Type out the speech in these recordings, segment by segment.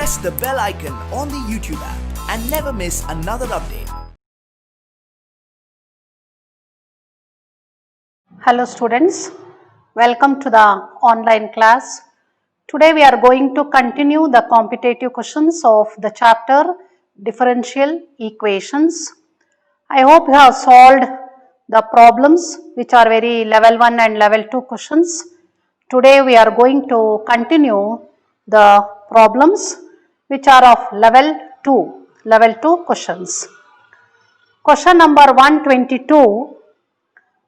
press the bell icon on the YouTube app and never miss another update. Hello students, welcome to the online class. Today we are going to continue the competitive questions of the chapter differential equations. I hope you have solved the problems which are very level 1 and level 2 questions. Today we are going to continue the problems which are of level 2 questions. Question number 122.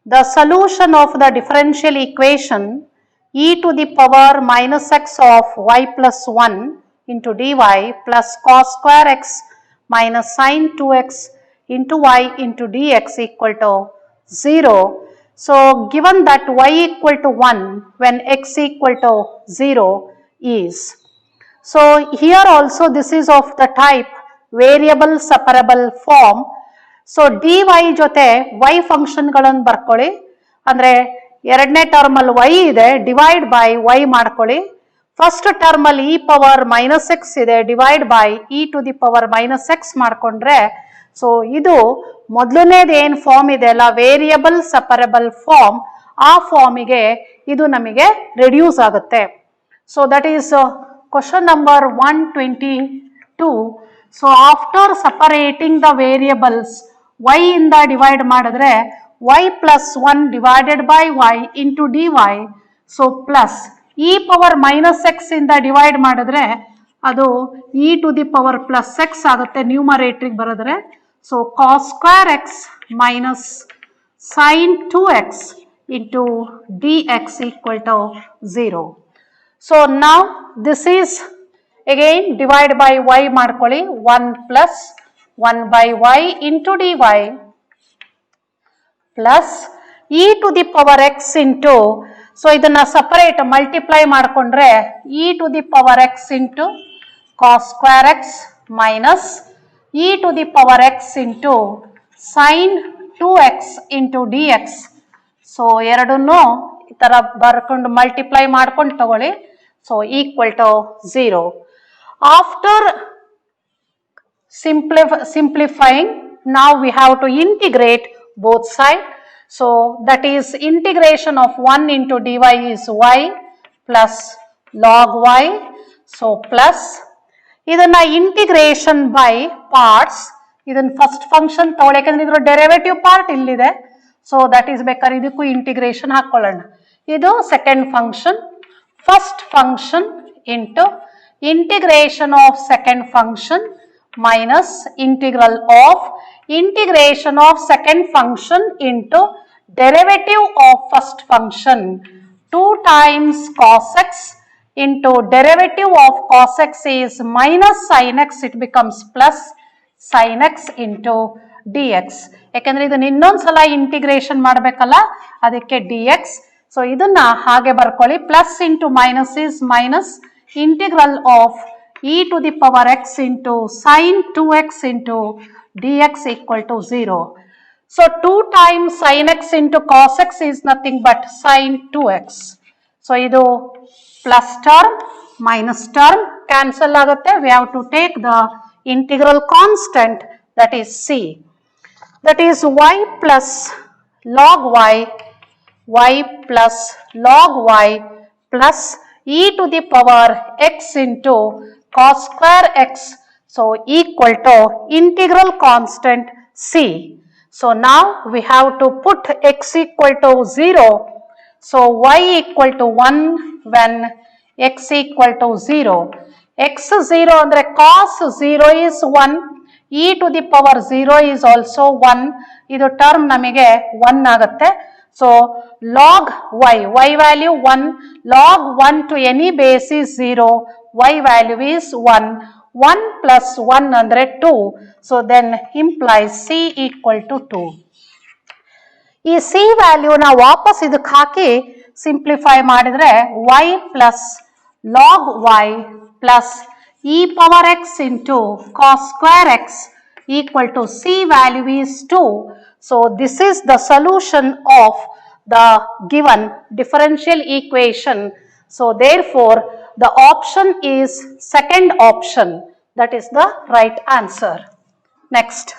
The solution of the differential equation e to the power minus x of y plus 1 into dy plus cos square x minus sin 2x into y into dx equal to 0. So, given that y equal to 1 when x equal to 0 is. So, here also this is of the type variable separable form. So dy ಜೊತೆ y function ಗಳನ್ನು ಬರ್ಕೊಳ್ಳಿ. ಅಂದ್ರೆ ಎರಡನೇ term ಅಲ್ಲಿ y ಇದೆ, divide by y ಮಾಡ್ಕೊಳ್ಳಿ. First term ಅಲ್ಲಿ e power minus x ಇದೆ, divide by e to the power minus x ಮಾಡ್ಕೊಂಡ್ರೆ ಸೊ ಇದು ಮೊದಲನೇದು ಏನ್ ಫಾರ್ಮ್ ಇದೆ ಅಲ್ಲ ವೇರಿಯಬಲ್ ಸಪರಬಲ್ ಫಾರ್ಮ್, ಆ ಫಾರ್ಮಿಗೆ ಇದು ನಮಗೆ ರೆಡ್ಯೂಸ್ ಆಗುತ್ತೆ. So that is question number 122. So after separating the variables y ಇಂದ ಡಿವೈಡ್ ಮಾಡಿದ್ರೆ y plus 1 divided by y into dy. So plus e power minus x ಇಂದ ಡಿವೈಡ್ ಮಾಡಿದ್ರೆ ಅದು e to the power plus x ಆಗುತ್ತೆ ನ್ಯೂಮರೇಟ್ರಿಗೆ ಬರೆದ್ರೆ. So cos square x minus sine 2x into dx equal to 0. So ನಾವು this is again divide by y ಮಾಡ್ಕೊಳ್ಳಿ. 1 plus 1 by y into dy plus e to the power x into, so ಇದನ್ನ separate multiply ಮಾಡ್ಕೊಂಡ್ರೆ e to the power x into cos square x minus e to the power x into sin 2x into dx. So ಎರಡನ್ನು ಈ ತರ ಬರ್ಕೊಂಡು multiply ಮಾಡ್ಕೊಂಡು ತಗೊಳ್ಳಿ. So equal to 0. After simplifying, now we have to integrate both sides. So that is integration of 1 into dy is y plus log y. So plus ಇದನ್ನ integration by parts. ಇದನ್ನ first function ತಗೊಳ್ಳಿ, ಯಾಕಂದ್ರೆ ಇದ್ರ derivative part ಇಲ್ಲಿದೆ. So that is ಬೇಕಾದ್ರೆ ಇದಕ್ಕೂ integration ಹಾಕೊಳ್ಳೋಣ. ಇದು second function, first function into integration of second function minus integral of integration of second function into derivative of first function 2 times cos x into derivative of cos x is minus sin x, it becomes plus sin x into dx. ಯಾಕಂದ್ರೆ ಇದನ್ನ ಇನ್ನೊಂದ್ಸಲ integration ಮಾಡಬೇಕಲ್ಲ, ಅದಕ್ಕೆ dx. So ಇದನ್ನ ಹಾಗೆ ಬರ್ಕೊಳ್ಳಿ. Plus into minus is minus integral of e to the power x into sin 2x into dx equal to 0. So 2 times sin x into cos x is nothing but sin 2x. So idu plus term minus term cancel agutte. We have to take the integral constant, that is c. That is y plus log y plus log y plus e to the power x into cos square x, so equal to integral constant c. So now we have to put x equal to 0. So y equal to 1 when x equal to 0. x 0 andre cos 0 is 1, e to the power 0 is also 1. Idu term namige 1 agutte. So log y value 1, log 1 to any base is 0, y value is 1, 1 plus 1 andre 2, so then implies c equal to 2. ಈ c value ನ ವಾಪಸ್ ಇದಕ್ಕೆ ಹಾಕಿ simplify ಮಾಡಿದ್ರೆ y plus log y plus e power x into cos square x equal to c value is 2. So this is the solution of the given differential equation. So therefore the option is second option. That is the right answer. Next.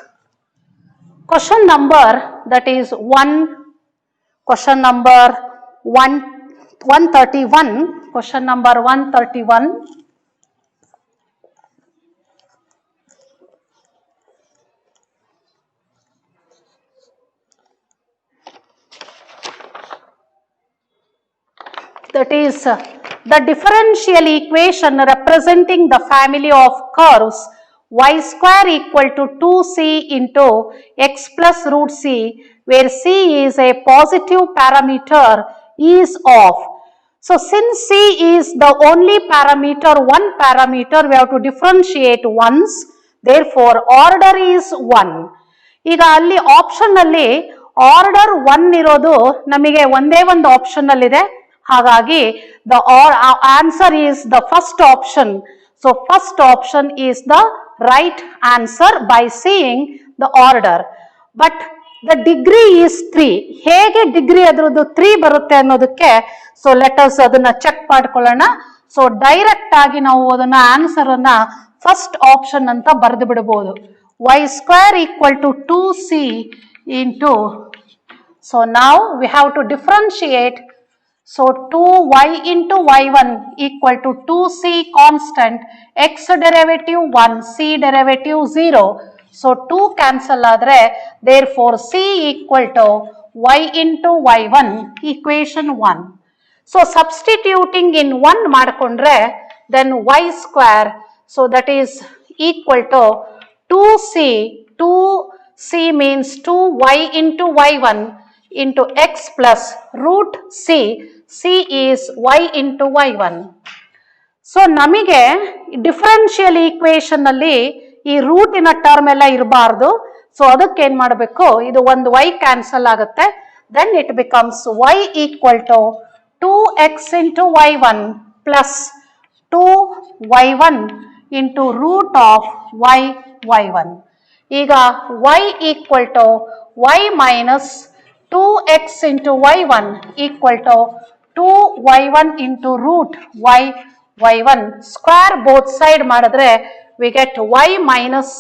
Question number that is question number 131. Question number 131. That is the differential equation representing the family of curves y square equal to 2c into x plus root c, where c is a positive parameter, is of. So since c is the only parameter, one parameter, we have to differentiate once. Therefore order is 1. ಈಗ ಅಲ್ಲಿ option ಅಲ್ಲಿ order 1 ಇರೋದು ನಮಗೆ ಒಂದೇ ಒಂದು option ಅಲ್ಲಿ ಇದೆ. ಹಾಗಾಗಿ the answer is the first option. So first option is the right answer by seeing the order. But the degree is 3. ಹೇಗೆ ಡಿಗ್ರಿ ಅದರದ್ದು 3 ಬರುತ್ತೆ ಅನ್ನೋದಕ್ಕೆ ಸೊ ಲೆಟ್ ಅಸ್ ಅದನ್ನ ಚೆಕ್ ಮಾಡ್ಕೊಳ್ಳೋಣ. ಸೊ ಡೈರೆಕ್ಟ್ ಆಗಿ ನಾವು ಅದನ್ನ ಆನ್ಸರ್ ಅನ್ನ ಫಸ್ಟ್ ಆಪ್ಷನ್ ಅಂತ ಬರೆದು ಬಿಡಬಹುದು. y square equal to 2c into, so now we have to differentiate. So 2y into y1 equal to 2c constant, x derivative 1, c derivative 0. So 2 cancel adre, therefore c equal to y into y1, equation 1. So substituting in 1 madkondre, then y square, so that is equal to 2c means 2y into y1 into x plus root c. c is y into y1. So ನಮಗೆ differential equation ಅಲ್ಲಿ ಈ ರೂಟಿನ term ಎಲ್ಲ ಇರಬಾರ್ದು. So ಅದಕ್ಕೆ ಏನ್ ಮಾಡಬೇಕು, ಇದು ಒಂದು y ಕ್ಯಾನ್ಸಲ್ ಆಗುತ್ತೆ. Then it becomes y equal to 2x into y1 plus 2y1 into root of y1. ಈಗ y equal to y minus 2x into y1 equal to 2y1 into root y1. Square both side ಮಾಡಿದ್ರೆ we get y minus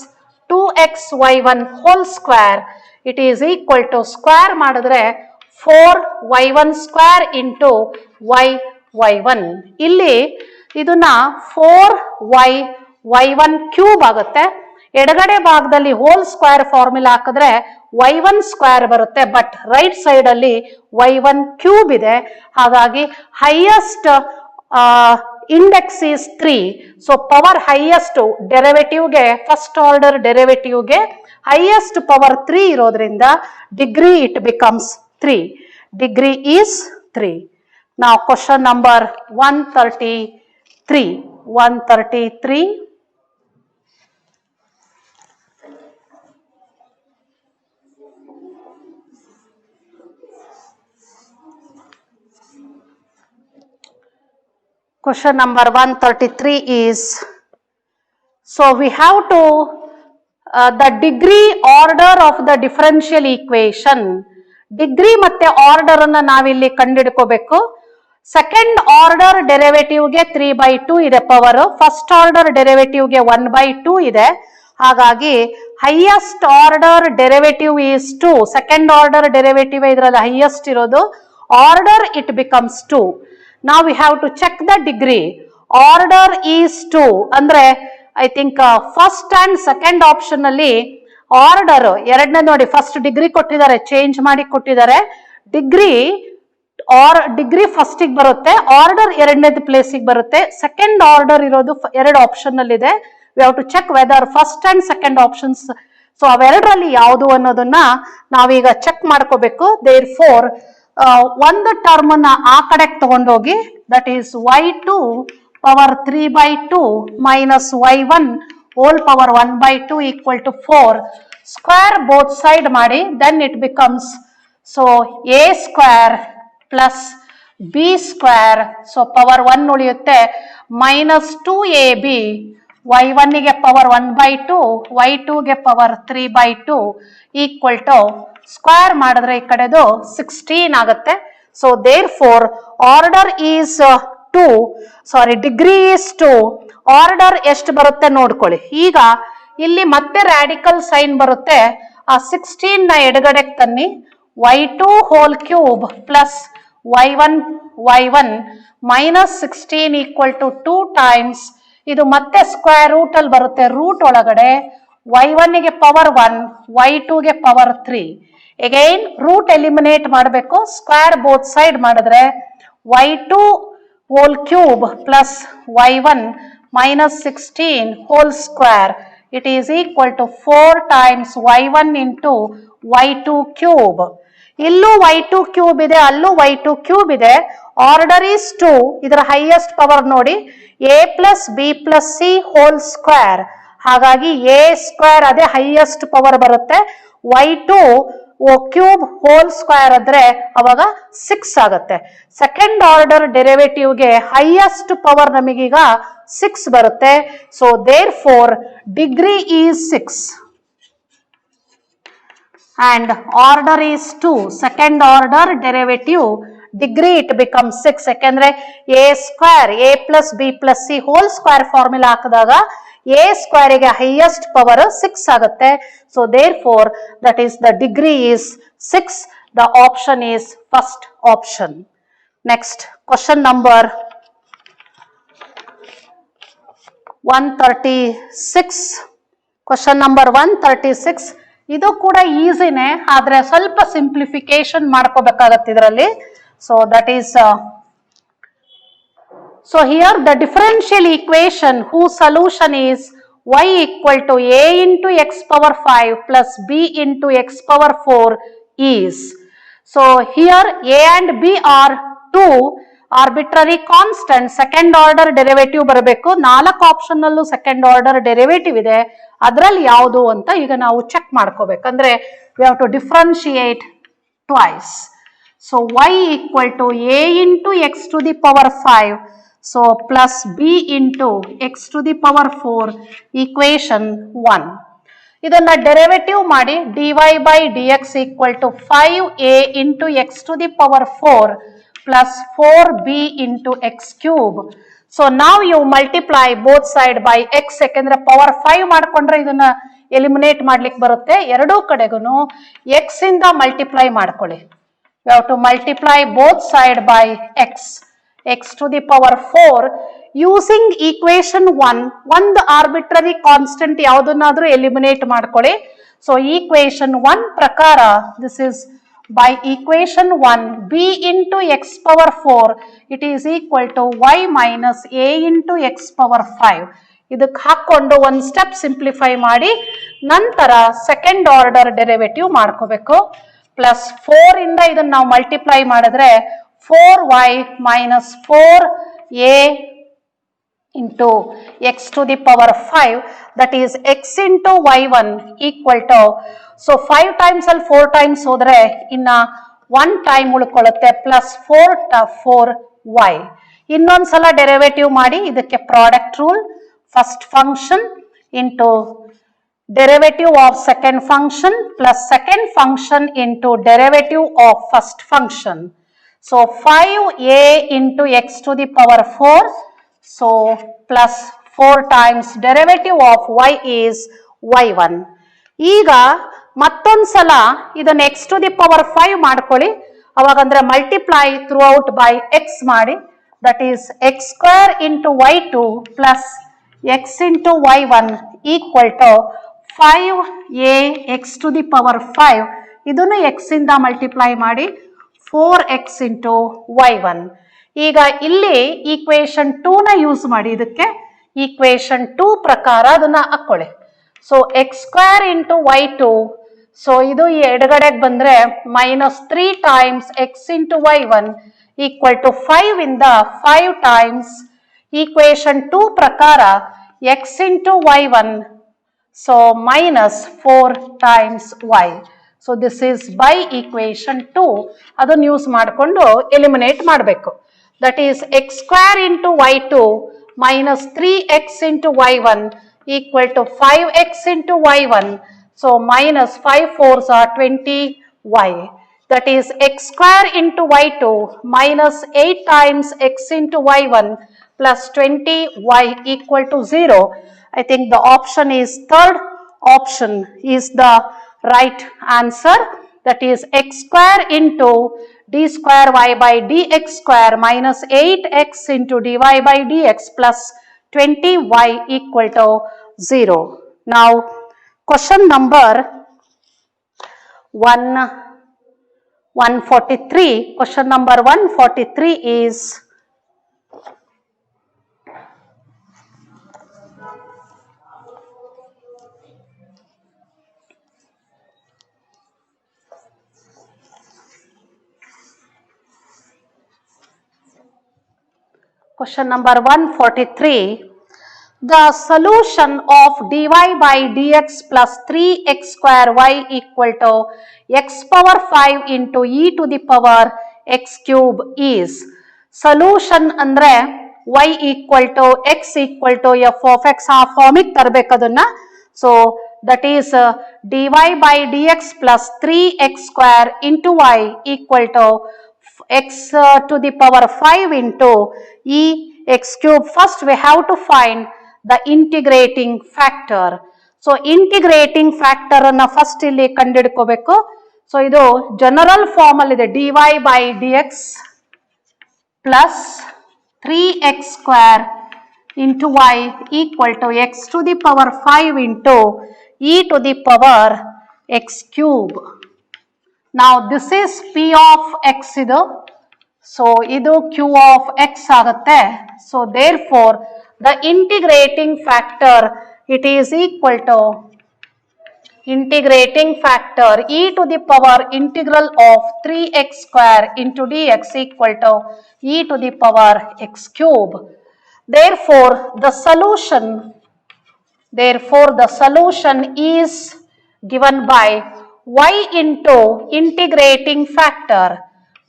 2xy1 whole square. It is equal to square ಮಾಡಿದ್ರೆ 4y1 square into y1. ಇಲ್ಲಿ ಇದನ್ನ 4y1 cube ಆಗುತ್ತೆ. ಎಡಗಡೆ ಭಾಗದಲ್ಲಿ whole square formula ಹಾಕಿದ್ರೆ y1 square ಬರುತ್ತೆ. But right side ಅಲ್ಲಿ y1 ಕ್ಯೂಬ್ ಇದೆ. ಹಾಗಾಗಿ highest index is 3. So power highest ಡೆರಿವೇಟಿವ್ಗೆ, ಫಸ್ಟ್ ಆರ್ಡರ್ ಡೆರಿವೇಟಿವ್ಗೆ ಹೈಯೆಸ್ಟ್ ಪವರ್ 3 ಇರೋದ್ರಿಂದ degree it becomes 3. Degree is 3. Now question number 133. Question number 133 is, so we have to the degree order of the differential equation. Degree ಮತ್ತೆ order ಅನ್ನ ನಾವಿಲ್ಲಿ ಕಂಡುಹಿಡ್ಕೋಬೇಕು. Second order ಡೆರಿವೇಟಿವ್ಗೆ 3/2 ಇದೆ power. First order ಡೆರಿವೇಟಿವ್ಗೆ 1/2 ಇದೆ. ಹಾಗಾಗಿ highest order derivative is 2. Second order derivative ಇದರಲ್ಲಿ highest ಇರೋದು. Order it becomes 2. Now we have to check the degree. Order is 2. ಅಂದ್ರೆ I think first and second option ಅಲ್ಲಿ order ಎರಡನೇ ನೋಡಿ, first degree ಕೊಟ್ಟಿದ್ದಾರೆ, change ಮಾಡಿ ಕೊಟ್ಟಿದ್ದಾರೆ. ಡಿಗ್ರಿ ಫಸ್ಟಿಗೆ ಬರುತ್ತೆ, ಆರ್ಡರ್ ಎರಡನೇದು ಪ್ಲೇಸಿಗೆ ಬರುತ್ತೆ. ಸೆಕೆಂಡ್ ಆರ್ಡರ್ ಇರೋದು ಎರಡು ಆಪ್ಷನ್ ಅಲ್ಲಿ ಇದೆ. We have to check whether first and second options. So ಅವೆರಡರಲ್ಲಿ ಯಾವುದು ಅನ್ನೋದನ್ನ ನಾವೀಗ ಚೆಕ್ ಮಾಡ್ಕೋಬೇಕು. ದೇರ್ ಫೋರ್ ಒಂದು ಟರ್ಮ್ ಅನ್ನ ಆ ಕಡೆಗೆ ತಗೊಂಡೋಗಿ, that is y2 power 3/2 minus y1 whole power 1/2 equal to 4. Square both side ಮಾಡಿ, then it becomes so a square plus b square. So power 1 ಉಳಿಯುತ್ತೆ. ಮೈನಸ್ 2ab, y1 ಗೆ power 1/2, y2 ಗೆ power 3/2 equal to square ಮಾಡಿದ್ರೆ ಈ ಕಡೆದು 16 ಆಗುತ್ತೆ. So therefore order is degree is 2, order ಎಷ್ಟು ಬರುತ್ತೆ ನೋಡ್ಕೊಳ್ಳಿ. ಈಗ ಇಲ್ಲಿ ಮತ್ತೆ ರಾಡಿಕಲ್ ಸೈನ್ ಬರುತ್ತೆ, ಆ 16 ನ ಎಡಗಡೆಗೆ ತನ್ನಿ, y2 whole cube plus y1 minus 16 equal to 2 times, ಇದು ಮತ್ತೆ ಸ್ಕ್ವೇರ್ ರೂಟ್ ಅಲ್ಲಿ ಬರುತ್ತೆ, ರೂಟ್ ಒಳಗಡೆ y1 ಗೆ ಪವರ್ 1, y2 ಗೆ ಪವರ್ 3. ಅಗೈನ್ ರೂಟ್ ಎಲಿಮಿನೇಟ್ ಮಾಡಬೇಕು, ಸ್ಕ್ವೇರ್ ಬೋತ್ ಸೈಡ್ ಮಾಡಿದ್ರೆ y2 whole cube plus y1 minus 16 whole square, it is equal to 4 times y1 into y2 cube. ಇಲ್ಲೂ y2 ಕ್ಯೂಬ್ ಇದೆ, ಅಲ್ಲೂ y2 ಕ್ಯೂಬ್ ಇದೆ, order is 2, ಇದರ highest power ನೋಡಿ a plus b plus c whole square, ಹಾಗಾಗಿ a square ಅದೇ highest power ಬರುತ್ತೆ, y2 cube whole square ಆದ್ರೆ ಅವಾಗ 6 ಆಗುತ್ತೆ. ಸೆಕೆಂಡ್ ಆರ್ಡರ್ ಡೆರಿವೇಟಿವ್ಗೆ ಹೈಯೆಸ್ಟ್ ಪವರ್ ನಮಗೀಗ 6 ಬರುತ್ತೆ. So therefore degree is 6 and order is 2. Second order derivative degree it becomes 6. ಯಾಕಂದ್ರೆ a square a plus b plus c whole square formula ಹಾಕಿದಾಗ a square ಗೆ highest power 6 ಆಗುತ್ತೆ. So therefore that is the degree is 6. The option is first option. Next question number 136. Question number 136. ಇದು ಕೂಡ ಈಸಿನೇ, ಆದ್ರೆ ಸ್ವಲ್ಪ simplification ಮಾಡ್ಕೋಬೇಕಾಗತ್ತೆ ಇದರಲ್ಲಿ. So that is so here the differential equation whose solution is y equal to a into x power 5 plus b into x power 4 is. So here a and b are two arbitrary constant. Second order derivative ಬರಬೇಕು. 4 option ಅಲ್ಲೂ second order derivative ಇದೆ, ಅದರಲ್ಲಿ ಯಾವುದು ಅಂತ ಈಗ ನಾವು check ಮಾಡ್ಕೋಬೇಕಂದ್ರೆ we have to differentiate twice. So y equal to a into x to the power 5, so plus b into x to the power 4 equation 1. ಇದನ್ನ derivative ಮಾಡಿ dy by dx equal to 5a into x to the power 4 plus 4b into x cube. So now you multiply both side by x, ಯಾಕಂದ್ರೆ power 5 ಮಾಡ್ಕೊಂಡ್ರೆ ಇದನ್ನ eliminate ಮಾಡ್ಲಿಕ್ಕೆ ಬರುತ್ತೆ. ಎರಡೂ ಕಡೆಗೂ x ಇಂದ ಮಲ್ಟಿಪ್ಲೈ ಮಾಡ್ಕೊಳ್ಳಿ. You have to multiply both side by x to the power 4 using equation 1. ಒಂದು ಆರ್ಬಿಟ್ರರಿ ಕಾನ್ಸ್ಟೆಂಟ್ ಯಾವುದನ್ನಾದ್ರೂ ಎಲಿಮಿನೇಟ್ ಮಾಡ್ಕೊಳ್ಳಿ. ಸೊ equation 1 ಪ್ರಕಾರ this is by equation 1 b into x power 4 it is equal to y minus a into x power 5. ಇದಕ್ಕೆ ಹಾಕೊಂಡು ಒಂದು step simplify ಮಾಡಿ ನಂತರ second order derivative ಮಾಡ್ಕೋಬೇಕು. Plus 4 ಇಂದ ಇದನ್ನ ನಾವು ಮಲ್ಟಿಪ್ಲೈ ಮಾಡಿದ್ರೆ 4y minus 4a into x to the power 5, that is x into y1 equal to, so 5 times ಅಲ್ಲಿ 4 times ಹೋದ್ರೆ ಇನ್ನ 1 time ಉಳ್ಕೊಳ್ಳುತ್ತೆ, ಪ್ಲಸ್ 4y. ಇನ್ನೊಂದ್ಸಲ ಡೆರಿವೇಟಿವ್ ಮಾಡಿ ಇದಕ್ಕೆ product rule, first function into derivative of second function plus second function into derivative of first function. So 5a into x to the power 4, so plus 4 times derivative of y is y1. ಈಗ ಮತ್ತೊಂದ್ಸಲ ಇದನ್ನ x to the power 5 ಮಾಡ್ಕೊಳ್ಳಿ, ಅವಾಗಂದ್ರೆ multiply through out by x ಮಾಡಿ, that is x square into y2 plus x into y1 equal to 5a x to the power 5. ಇದನ್ನು x ಇಂದ multiply ಮಾಡಿ 4x into y1. ಈಗ ಇಲ್ಲಿ equation 2 ನ use ಮಾಡಿ ಇದಕ್ಕೆ ಈಕ್ವೇಶನ್ 2 ಪ್ರಕಾರ ಅದನ್ನ ಹಾಕೊಳ್ಳಿ. So x square into y2, so ಇದು ಎಡಗಡೆಗೆ ಬಂದ್ರೆ minus 3 times x into y1 equal to 5 ಇಂದ 5 ಟೈಮ್ಸ್ ಈಕ್ವೇಶನ್ 2 ಪ್ರಕಾರ x into y1, so minus 4 times y. So this is by equation 2. ಅದನ್ನು ಯೂಸ್ ಮಾಡಿಕೊಂಡು ಎಲಿಮಿನೇಟ್ ಮಾಡಬೇಕು. That is x square into y2 minus 3x into y1 equal to 5x into y1. So minus 5 4s are 20y. that is x square into y2 minus 8 times x into y1 plus 20y equal to 0. I think the option is third option is the right answer. That is x square into d square y by dx square minus 8x into dy by dx plus 20y equal to 0. Now question number 143. Question number 143 is question number 143. The solution of dy by dx plus 3x square y equal to x power 5 into e to the power x cube is. Solution andre y equal to x equal to f of x ಆ ಫಾರ್ಮಿಗೆ ತರಬೇಕು ಅದನ್ನ. So that is dy by dx plus 3x square into y equal to x to the power 5 into e x cube. First we have to find the integrating factor. So integrating factor ಅನ್ನ first ಇಲ್ಲಿ ಕಂಡುಹಿಡ್ಕೋಬೇಕು. So ಇದು general form ಅಲ್ಲಿ ಇದೆ dy by dx plus 3x square into y equal to x to the power 5 into e to the power x cube. Now this is p of x ಇದು. So ಇದು q of x ಆಗುತ್ತೆ. So therefore the integrating factor, it is equal to integrating factor e to the power integral of 3x square into dx equal to e to the power x cube. Therefore the solution is given by y into integrating factor.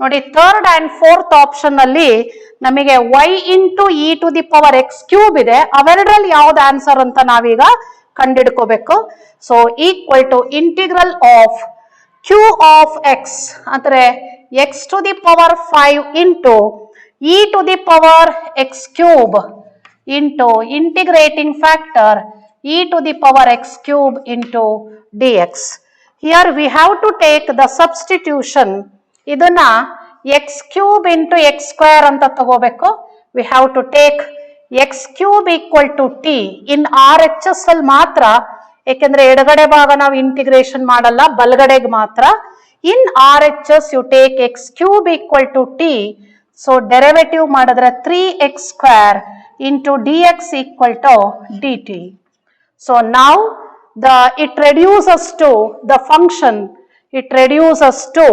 ನೋಡಿ third and fourth option ಅಲ್ಲಿ ನಮಗೆ y into e to the power x cube ಇದೆ. ಅವೆರಡರಲ್ಲಿ ಯಾವ್ದು answer ಅಂತ ನಾವೀಗ ಕಂಡುಹಿಡ್ಕೋಬೇಕು. So equal to integral of Q of x ಅಂದ್ರೆ x to the power 5 into e to the power x cube into integrating factor e to the power x cube into dx. Here we have to take the substitution. ಇದನ್ನ x cube into x square ಅಂತ ತಗೋಬೇಕು. We have to take x cube equal to t in RHS ಅಲ್ಲಿ ಮಾತ್ರ, ಏಕೆಂದ್ರೆ ಎಡಗಡೆ ಭಾಗ ನಾವು integration ಮಾಡಲ್ಲ, ಬಲಗಡೆಗೆ ಮಾತ್ರ. In RHS you take x cube equal to t. So derivative ಮಾಡಿದ್ರೆ 3x square into dx equal to dt. So now it reduces to the function, it reduces to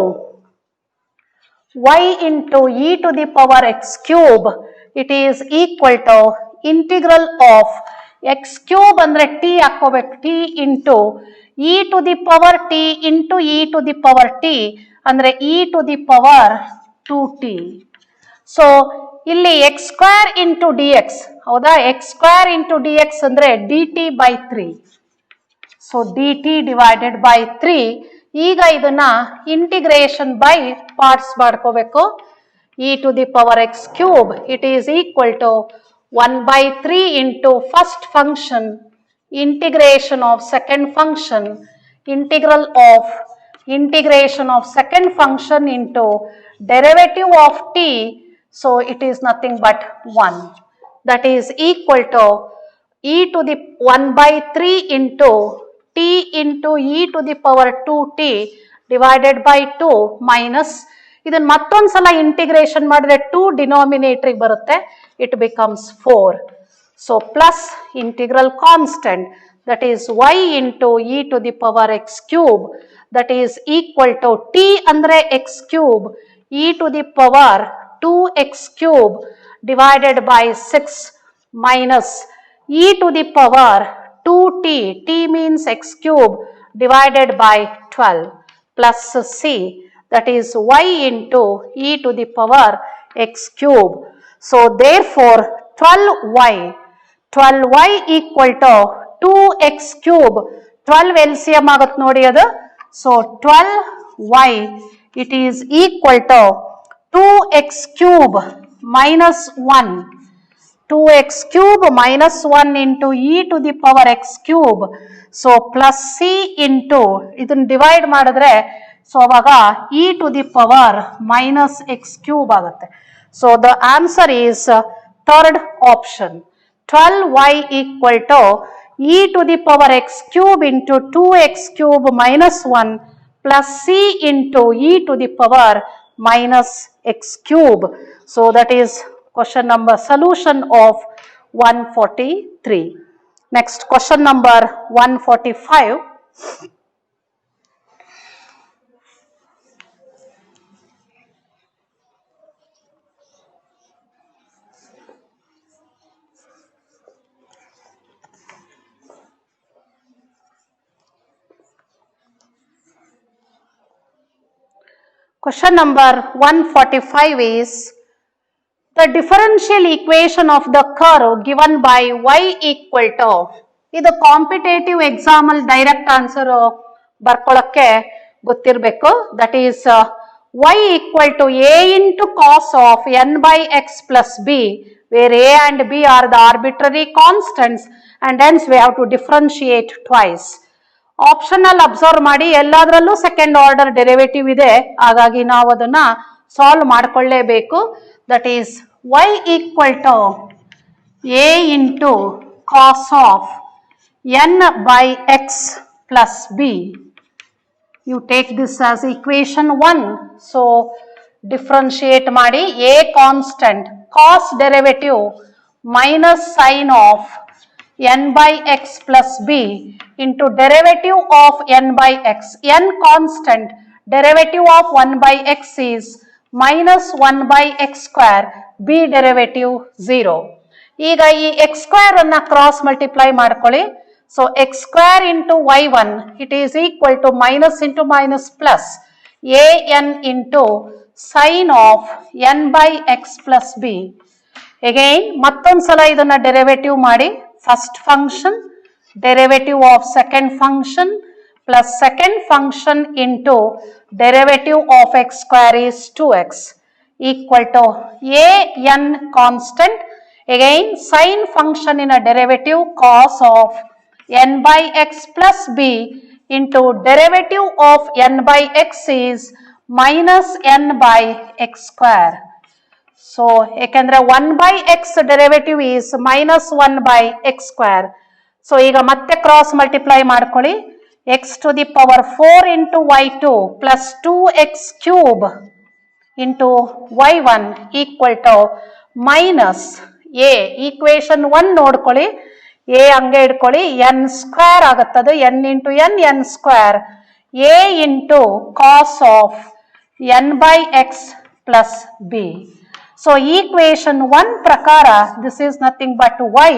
y into e to the power x cube. It is equal to integral of x cube ಅಂದ್ರೆ t ಹಾಕೋಬೇಕು, t into e to the power t into e to the power t ಅಂದ್ರೆ e to the power 2t. So ಇಲ್ಲಿ x square into dx, ಹೌದಾ, x square into dx ಅಂದ್ರೆ dt by 3. So dt divided by 3. ಈಗ ಇದನ್ನ integration by parts ಮಾಡ್ಕೋಬೇಕು. e to the power x cube, it is equal to 1 by 3 into first function, integration of second function, integration of second function into derivative of t. So it is nothing but 1. That is equal to e to the 1 by 3 into t into e to the power 2t divided by 2 minus, ಇದನ್ನ ಮತ್ತೊಂದ್ಸಲ integration ಮಾಡಿದ್ರೆ 2 denominator ಬರುತ್ತೆ, it becomes 4. So plus integral constant, that is y into e to the power x cube, that is equal to t ಅಂದ್ರೆ x cube e to the power 2x cube divided by 6 minus e to the power 2t, t means x cube divided by 12 plus c, that is y into e to the power x cube. So therefore 12y equal to 2x cube, 12 LCM ಆಗುತ್ತೆ ನೋಡಿ ಅದು. So 12y it is equal to 2x cube minus 1. 2x cube minus 1 into e to the power x cube. So plus c into, ಇದನ್ನ divide ಮಾಡಿದ್ರೆ so ಅವಾಗ e to the power minus x cube ಆಗುತ್ತೆ. So the answer is third option. 12y equal to e to the power x cube into 2x cube minus 1 plus c into e to the power minus x cube. So that is question number solution of 143. Next question number 145. Question number 145 is the differential equation of the curve given by y equal to, ಇದು competitive exam ಅಲ್ಲಿ direct answer ಬರ್ಕೊಳ್ಳಕ್ಕೆ ಗೊತ್ತಿರಬೇಕು. That is y equal to a into cos of n by x plus b, where a and b are the arbitrary constants and hence we have to differentiate twice. Optional observe ಮಾಡಿ, ಎಲ್ಲದರಲ್ಲೂ second order derivative ಇದೆ, ಹಾಗಾಗಿ ನಾವು ಅದನ್ನ solve ಮಾಡ್ಕೊಳ್ಳೇಬೇಕು. That is y equal to a into cos of n by x plus b. You take this as equation 1. So differentiate ಮಾಡಿ, a constant, cos derivative minus sin of n by x plus b into derivative of n by x. n constant, derivative of 1 by x is minus 1 by x square, b derivative 0. ಈಗ ಈ x square ಅನ್ನ cross multiply ಮಾಡ್ಕೊಳ್ಳಿ. So x square into y1, it is equal to minus into minus plus an into sin of n by x plus b. Again ಮತ್ತೊಂದ್ಸಲ ಇದನ್ನ derivative ಮಾಡಿ, first function derivative of second function plus second function into derivative of x square is 2x equal to an constant, again sin function in a derivative cos of n by x plus b into derivative of n by x is minus n by x square. So ಯಾಕಂದ್ರೆ 1 by x derivative is minus 1 by x square. So ಈಗ ಮತ್ತೆ cross multiply ಮಾಡ್ಕೊಳ್ಳಿ, x to the power 4 into y2 plus 2x cube into y1 equal to minus a, equation 1 ನೋಡ್ಕೊಳ್ಳಿ, a ಹಂಗೆ ಇಡ್ಕೊಳ್ಳಿ, n square ಆಗುತ್ತದು, n into n ಸ್ಕ್ವೇರ್, a into cos of n by x plus b. So equation 1 ಪ್ರಕಾರ this is nothing but y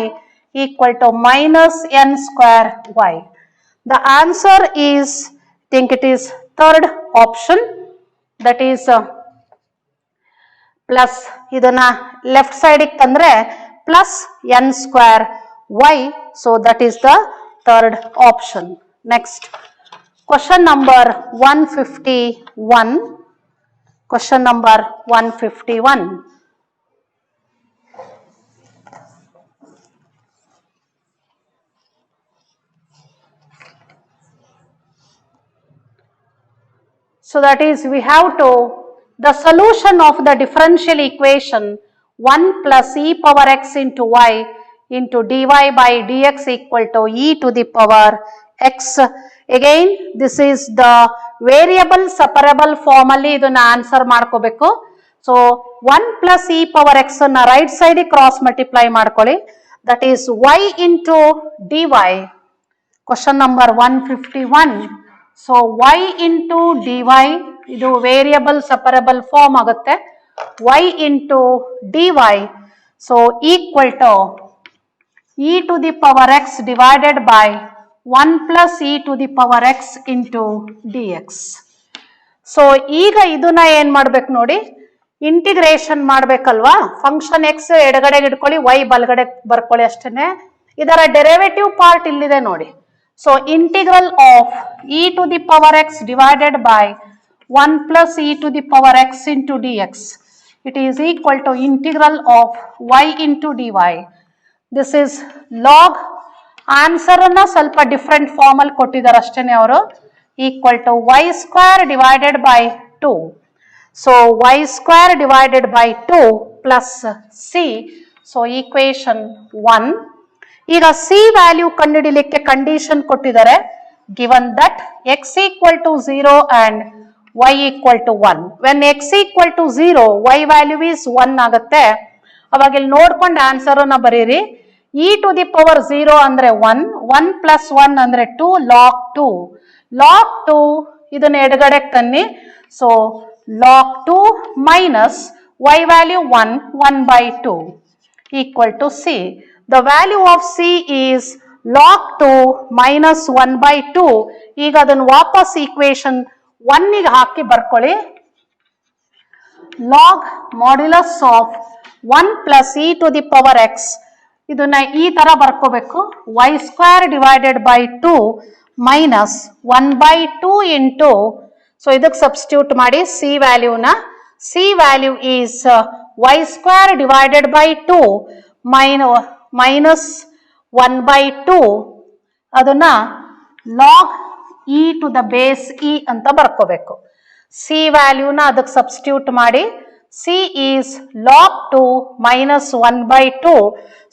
equal to minus n square y. The answer is, I think it is third option, that is plus ಇದನ್ನ left side ತಂದ್ರೆ plus n square y. So that is the third option. Next question number 151. Question number 151. So that is, we have to, the solution of the differential equation 1 plus e power x into y into dy by dx equal to e to the power x. Again this is the variable separable form ಅಲ್ಲಿ ಇದನ್ನ answer ಮಾಡ್ಕೋಬೇಕು. So 1 plus e power x ಅನ್ನ right side cross multiply ಮಾಡ್ಕೊಳ್ಳಿ, that is y into dy. Question number 151. So y into dy, ಇದು variable separable form ಆಗುತ್ತೆ, y into dy. So equal to e to the power x divided by 1 plus e to the power x into dx. So ಈಗ ಇದನ್ನ ಏನ್ ಮಾಡ್ಬೇಕು ನೋಡಿ, integration ಮಾಡ್ಬೇಕಲ್ವಾ. Function X ಎಡಗಡೆಗೆ ಇಟ್ಕೊಳ್ಳಿ, y ಬಲಗಡೆ ಬರ್ಕೊಳ್ಳಿ ಅಷ್ಟೇನೆ. ಇದರ ಡೆರಿವೇಟಿವ್ ಪಾರ್ಟ್ ಇಲ್ಲಿದೆ ನೋಡಿ. So integral of e to the power x divided by 1 plus e to the power x into dx. It is equal to integral of y into dy. This is log. Answer ಅನ್ನ ಸ್ವಲ್ಪ different form ಅಲ್ಲಿ ಕೊಟ್ಟಿದ್ದಾರೆ ಅಷ್ಟೇನೆ ಅವರು. Equal to y square divided by 2. So y square divided by 2 plus c. So equation 1. ಈಗ c value ಕಂಡುಹಿಡಿಯಲಿಕ್ಕೆ condition ಕೊಟ್ಟಿದ್ದಾರೆ. Given that x equal to 0 and y equal to 1. When x equal to 0 y value is 1 ಆಗುತ್ತೆ. ಅವಾಗ ಇಲ್ಲಿ ನೋಡ್ಕೊಂಡು answer ಅನ್ನ ಬರೀರಿ. e to the power 0 ಅಂದ್ರೆ 1, 1 ಪ್ಲಸ್ 1 ಅಂದ್ರೆ 2, log 2. log 2 ಇದನ್ನ ಎಡಗಡೆ ತನ್ನಿ. So log 2 minus y value 1, 1 by 2 equal to c. The value of c is log 2 minus 1 by 2. ಈಗ ಅದನ್ನು ವಾಪಸ್ ಈಕ್ವೇಶನ್ 1 ಗೆ ಹಾಕಿ ಬರ್ಕೊಳ್ಳಿ. log modulus of 1 plus e to the power x. ಇದನ್ನ ಈ ತರ ಬರ್ಕೋಬೇಕು. y square divided by 2 minus 1 by 2 into. So ಇದಕ್ಕೆ ಸಬ್ಸ್ಟಿಟ್ಯೂಟ್ ಮಾಡಿ c ವ್ಯಾಲ್ಯೂನ. c value is y square divided by 2 minus 1 by 2. ಅದನ್ನ log e to the base e ಅಂತ ಬರ್ಕೋಬೇಕು. c ವ್ಯಾಲ್ಯೂನ ಅದಕ್ಕೆ ಸಬ್ಸ್ಟಿಟ್ಯೂಟ್ ಮಾಡಿ. c is log 2 minus 1 by 2.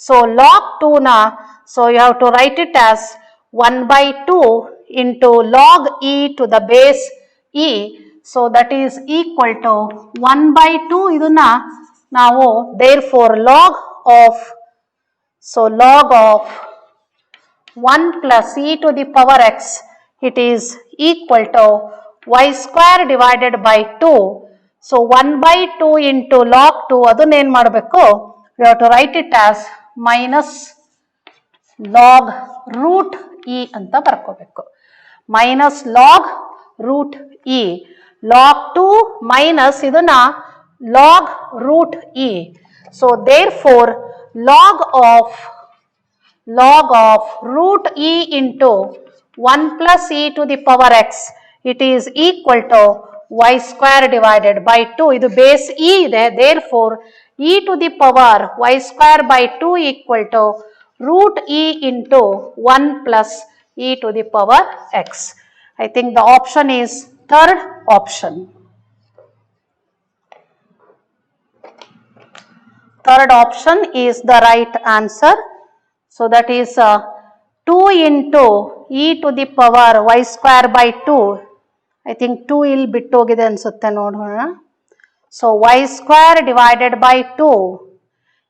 So log 2 na, so you have to write it as 1 by 2 into log e to the base e. So that is equal to 1 by 2. iduna ನಾವು therefore log of 1 plus e to the power x, it is equal to y square divided by 2. So 1 by 2 into log 2, ಅದನ್ನ ಏನ್ ಮಾಡಬೇಕು, we have to write it as minus log root e ಅಂತ ಬರ್ಕೋಬೇಕು. minus log root e. log 2 minus ಇದನ್ನ log root e. So therefore log of root e into 1 plus e to the power x, it is equal to y square divided by 2. ಇದು base e ಇದೆ. therefore e to the power y square by 2 equal to root e into 1 plus e to the power x. I think the option is third option. Third option is the right answer. So that is 2 into e to the power y square by 2. I think 2 ಇಲ್ಲಿ ಬಿಟ್ಟು ಹೋಗಿದೆ ಅನ್ಸುತ್ತೆ, ನೋಡೋಣ. So y square divided by 2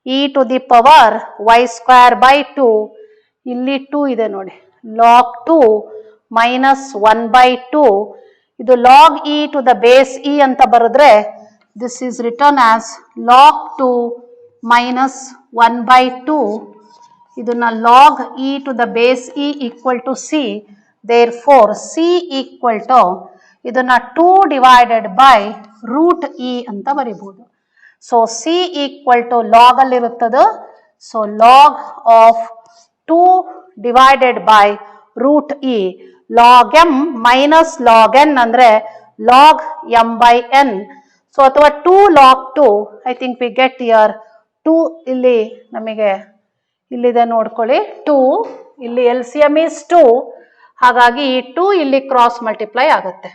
e to the power y square by 2. ಇಲ್ಲಿ 2 ಇದೆ ನೋಡಿ. log 2 minus 1 by 2. ಇದು log e to the base e ಅಂತ ಬರೆದ್ರೆ this is written as log 2 minus 1 by 2. ಇದನ್ನ log e to the base e equal to c. therefore c equal to ಇದನ್ನ 2 divided by root e ಅಂತ ಬರಿಬಹುದು. So c equal to log ಅಲ್ಲಿ ಇರುತ್ತದೆ. ಸೊ log of 2 divided by root e. log m minus log n ಅಂದ್ರೆ log m by n. So ಅಥವಾ 2 log 2. I think we get here 2 ಇಲ್ಲಿ ನಮಗೆ ಇಲ್ಲಿದೆ ನೋಡ್ಕೊಳ್ಳಿ. 2 ಇಲ್ಲಿ LCM is 2. ಹಾಗಾಗಿ ಈ 2 ಇಲ್ಲಿ ಕ್ರಾಸ್ ಮಲ್ಟಿಪ್ಲೈ ಆಗುತ್ತೆ.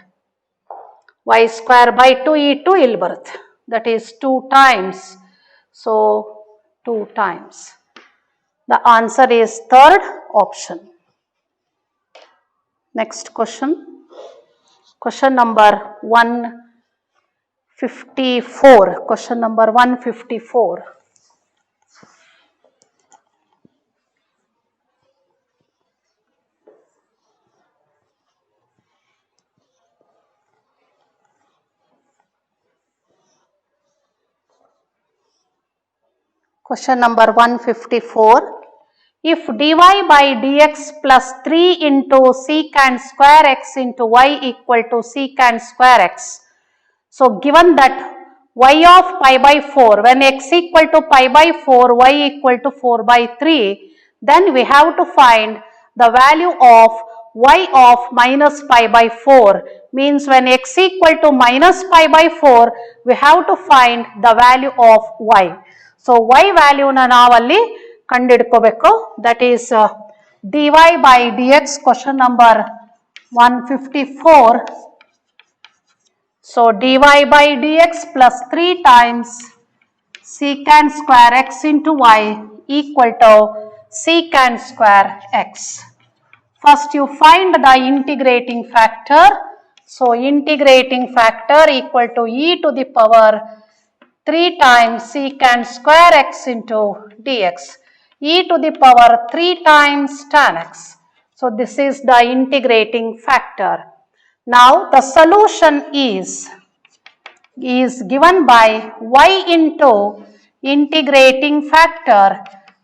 y square by 2 ಈ 2 ಇಲ್ಲಿ ಬರುತ್ತೆ. that is 2 times. so 2 times. the answer is third option. next question. question number 154. question number 154. Question number 154. If dy by dx plus 3 into secant square x into y equal to secant square x. So given that y of pi by 4, when x equal to pi by 4, y equal to 4 by 3, then we have to find the value of y of minus pi by 4 means when x equal to minus pi by 4 we have to find the value of y. So y value na navalli ಕಂಡುಹಿಡ್ಕೋಬೇಕು. That is dy by dx question number 154. So dy by dx plus 3 times secant square x into y equal to secant square x. First you find the integrating factor. So integrating factor equal to e to the power 3 times secant square x into dx, e to the power 3 times tan x. So this is the integrating factor. Now the solution is given by y into integrating factor.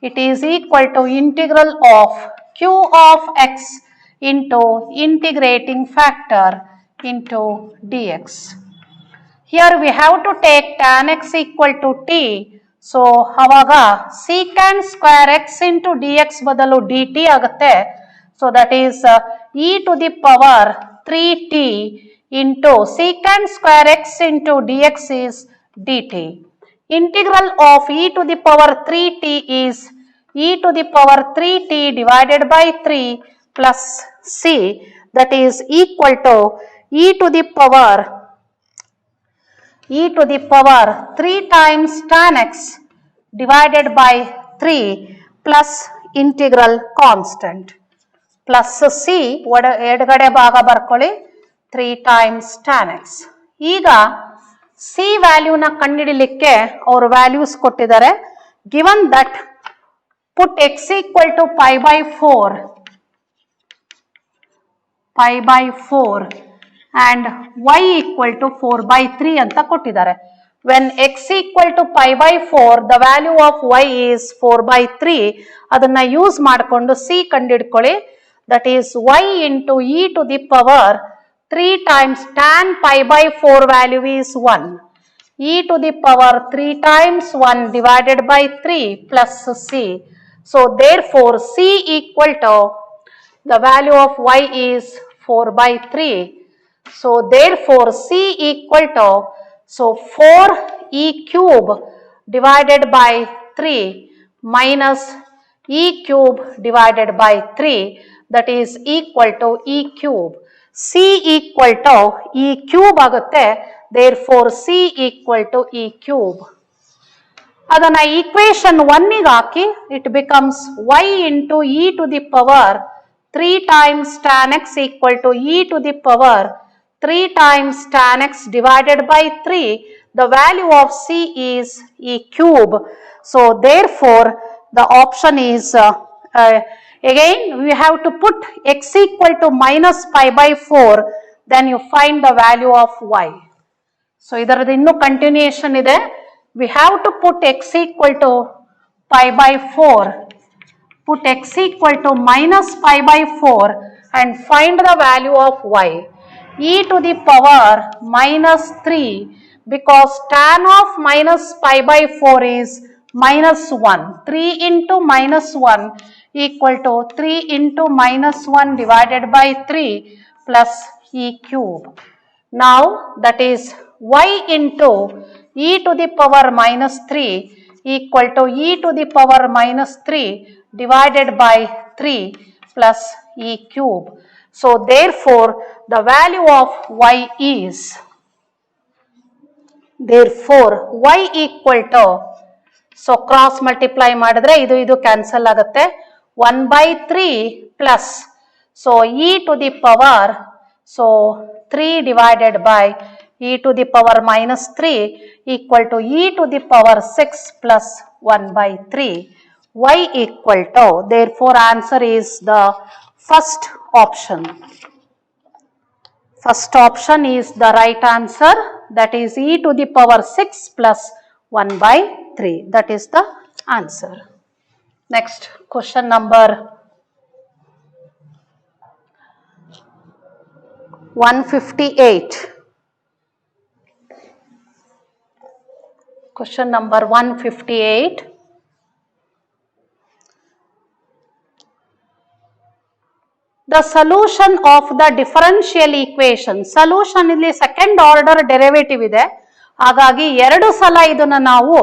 It is equal to integral of q of x into integrating factor into dx. Here we have to take tan x equal to t. So avaga secant square x into dx badalu dt agutte. So that is e to the power 3t into secant square x into dx is dt. Integral of e to the power 3t is e to the power 3t divided by 3 plus c, that is equal to e to the power 3 times tan x divided by 3 plus integral constant plus c ಎಡಗಡೆ ಭಾಗ ಬರ್ಕೊಳ್ಳಿ 3 times tan x. ಈಗ c ವ್ಯಾಲ್ಯೂನ ಕಂಡುಹಿಡಿಯಲಿಕ್ಕೆ ಅವರು values ಕೊಟ್ಟಿದ್ದಾರೆ. given that put x equal to pi by 4 and y equal to 4 by 3 ಅಂತ ಕೊಟ್ಟಿದ್ದಾರೆ. When x equal to pi by 4 the value of y is 4 by 3, ಅದನ್ನ use ಮಾಡಿಕೊಂಡು c ಕಂಡುಹಿಡ್ಕೊಳ್ಳಿ. That is y into e to the power 3 times tan pi by 4 value is 1, e to the power 3 times 1 divided by 3 plus c. So therefore c equal to the value of y is 4 by 3. So therefore c equal to 4e cube divided by 3 minus e cube divided by 3, that is equal to e cube. c equal to e cube ಆಗುತ್ತೆ. Therefore c equal to e cube. ಅದನ್ನ equation 1 ಗೆ ಹಾಕಿ it becomes y into e to the power 3 times tan x equal to e to the power 3 times tan x divided by 3. The value of c is e cube. So therefore the option is again we have to put x equal to minus pi by 4, then you find the value of y. So idaradu innu continuation ide. We have to put x equal to pi by 4, put x equal to minus pi by 4 and find the value of y. E to the power minus 3, because tan of minus pi by 4 is minus 1. 3 into minus 1 equal to 3 into minus 1 divided by 3 plus e cube. Now that is y into e to the power minus 3 equal to e to the power minus 3 divided by 3 plus e cube. So therefore the value of y is, therefore y equal to, so cross multiply ಮಾಡಿದ್ರೆ ಇದು cancel ಆಗುತ್ತೆ, 1 by 3 plus, so e to the power, so 3 divided by e to the power minus 3 equal to e to the power 6 plus 1 by 3. Y equal to, therefore answer is the first option. First option is the right answer, that is e to the power 6 plus 1 by 3. That is the answer. Next question number 158. Question number 158. the solution of the differential equation. Solution ಇಲ್ಲಿ second order derivative ಇದೆ, ಹಾಗಾಗಿ ಎರಡು ಸಲ ಇದನ್ನ ನಾವು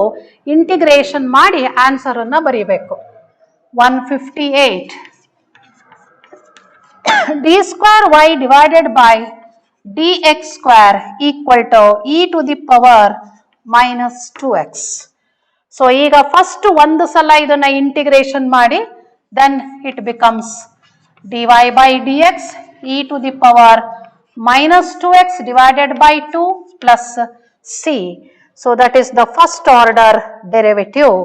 integration ಮಾಡಿ answer ಅನ್ನ ಬರೀಬೇಕು. 158 d square y divided by dx square equal to e to the power minus 2x. So ಈಗ ಫಸ್ಟ್ ಒಂದು ಸಲ ಇದನ್ನ ಇಂಟಿಗ್ರೇಷನ್ ಮಾಡಿ then it becomes dy by dx e to the power minus 2x divided by 2 plus c. So that is the first order derivative.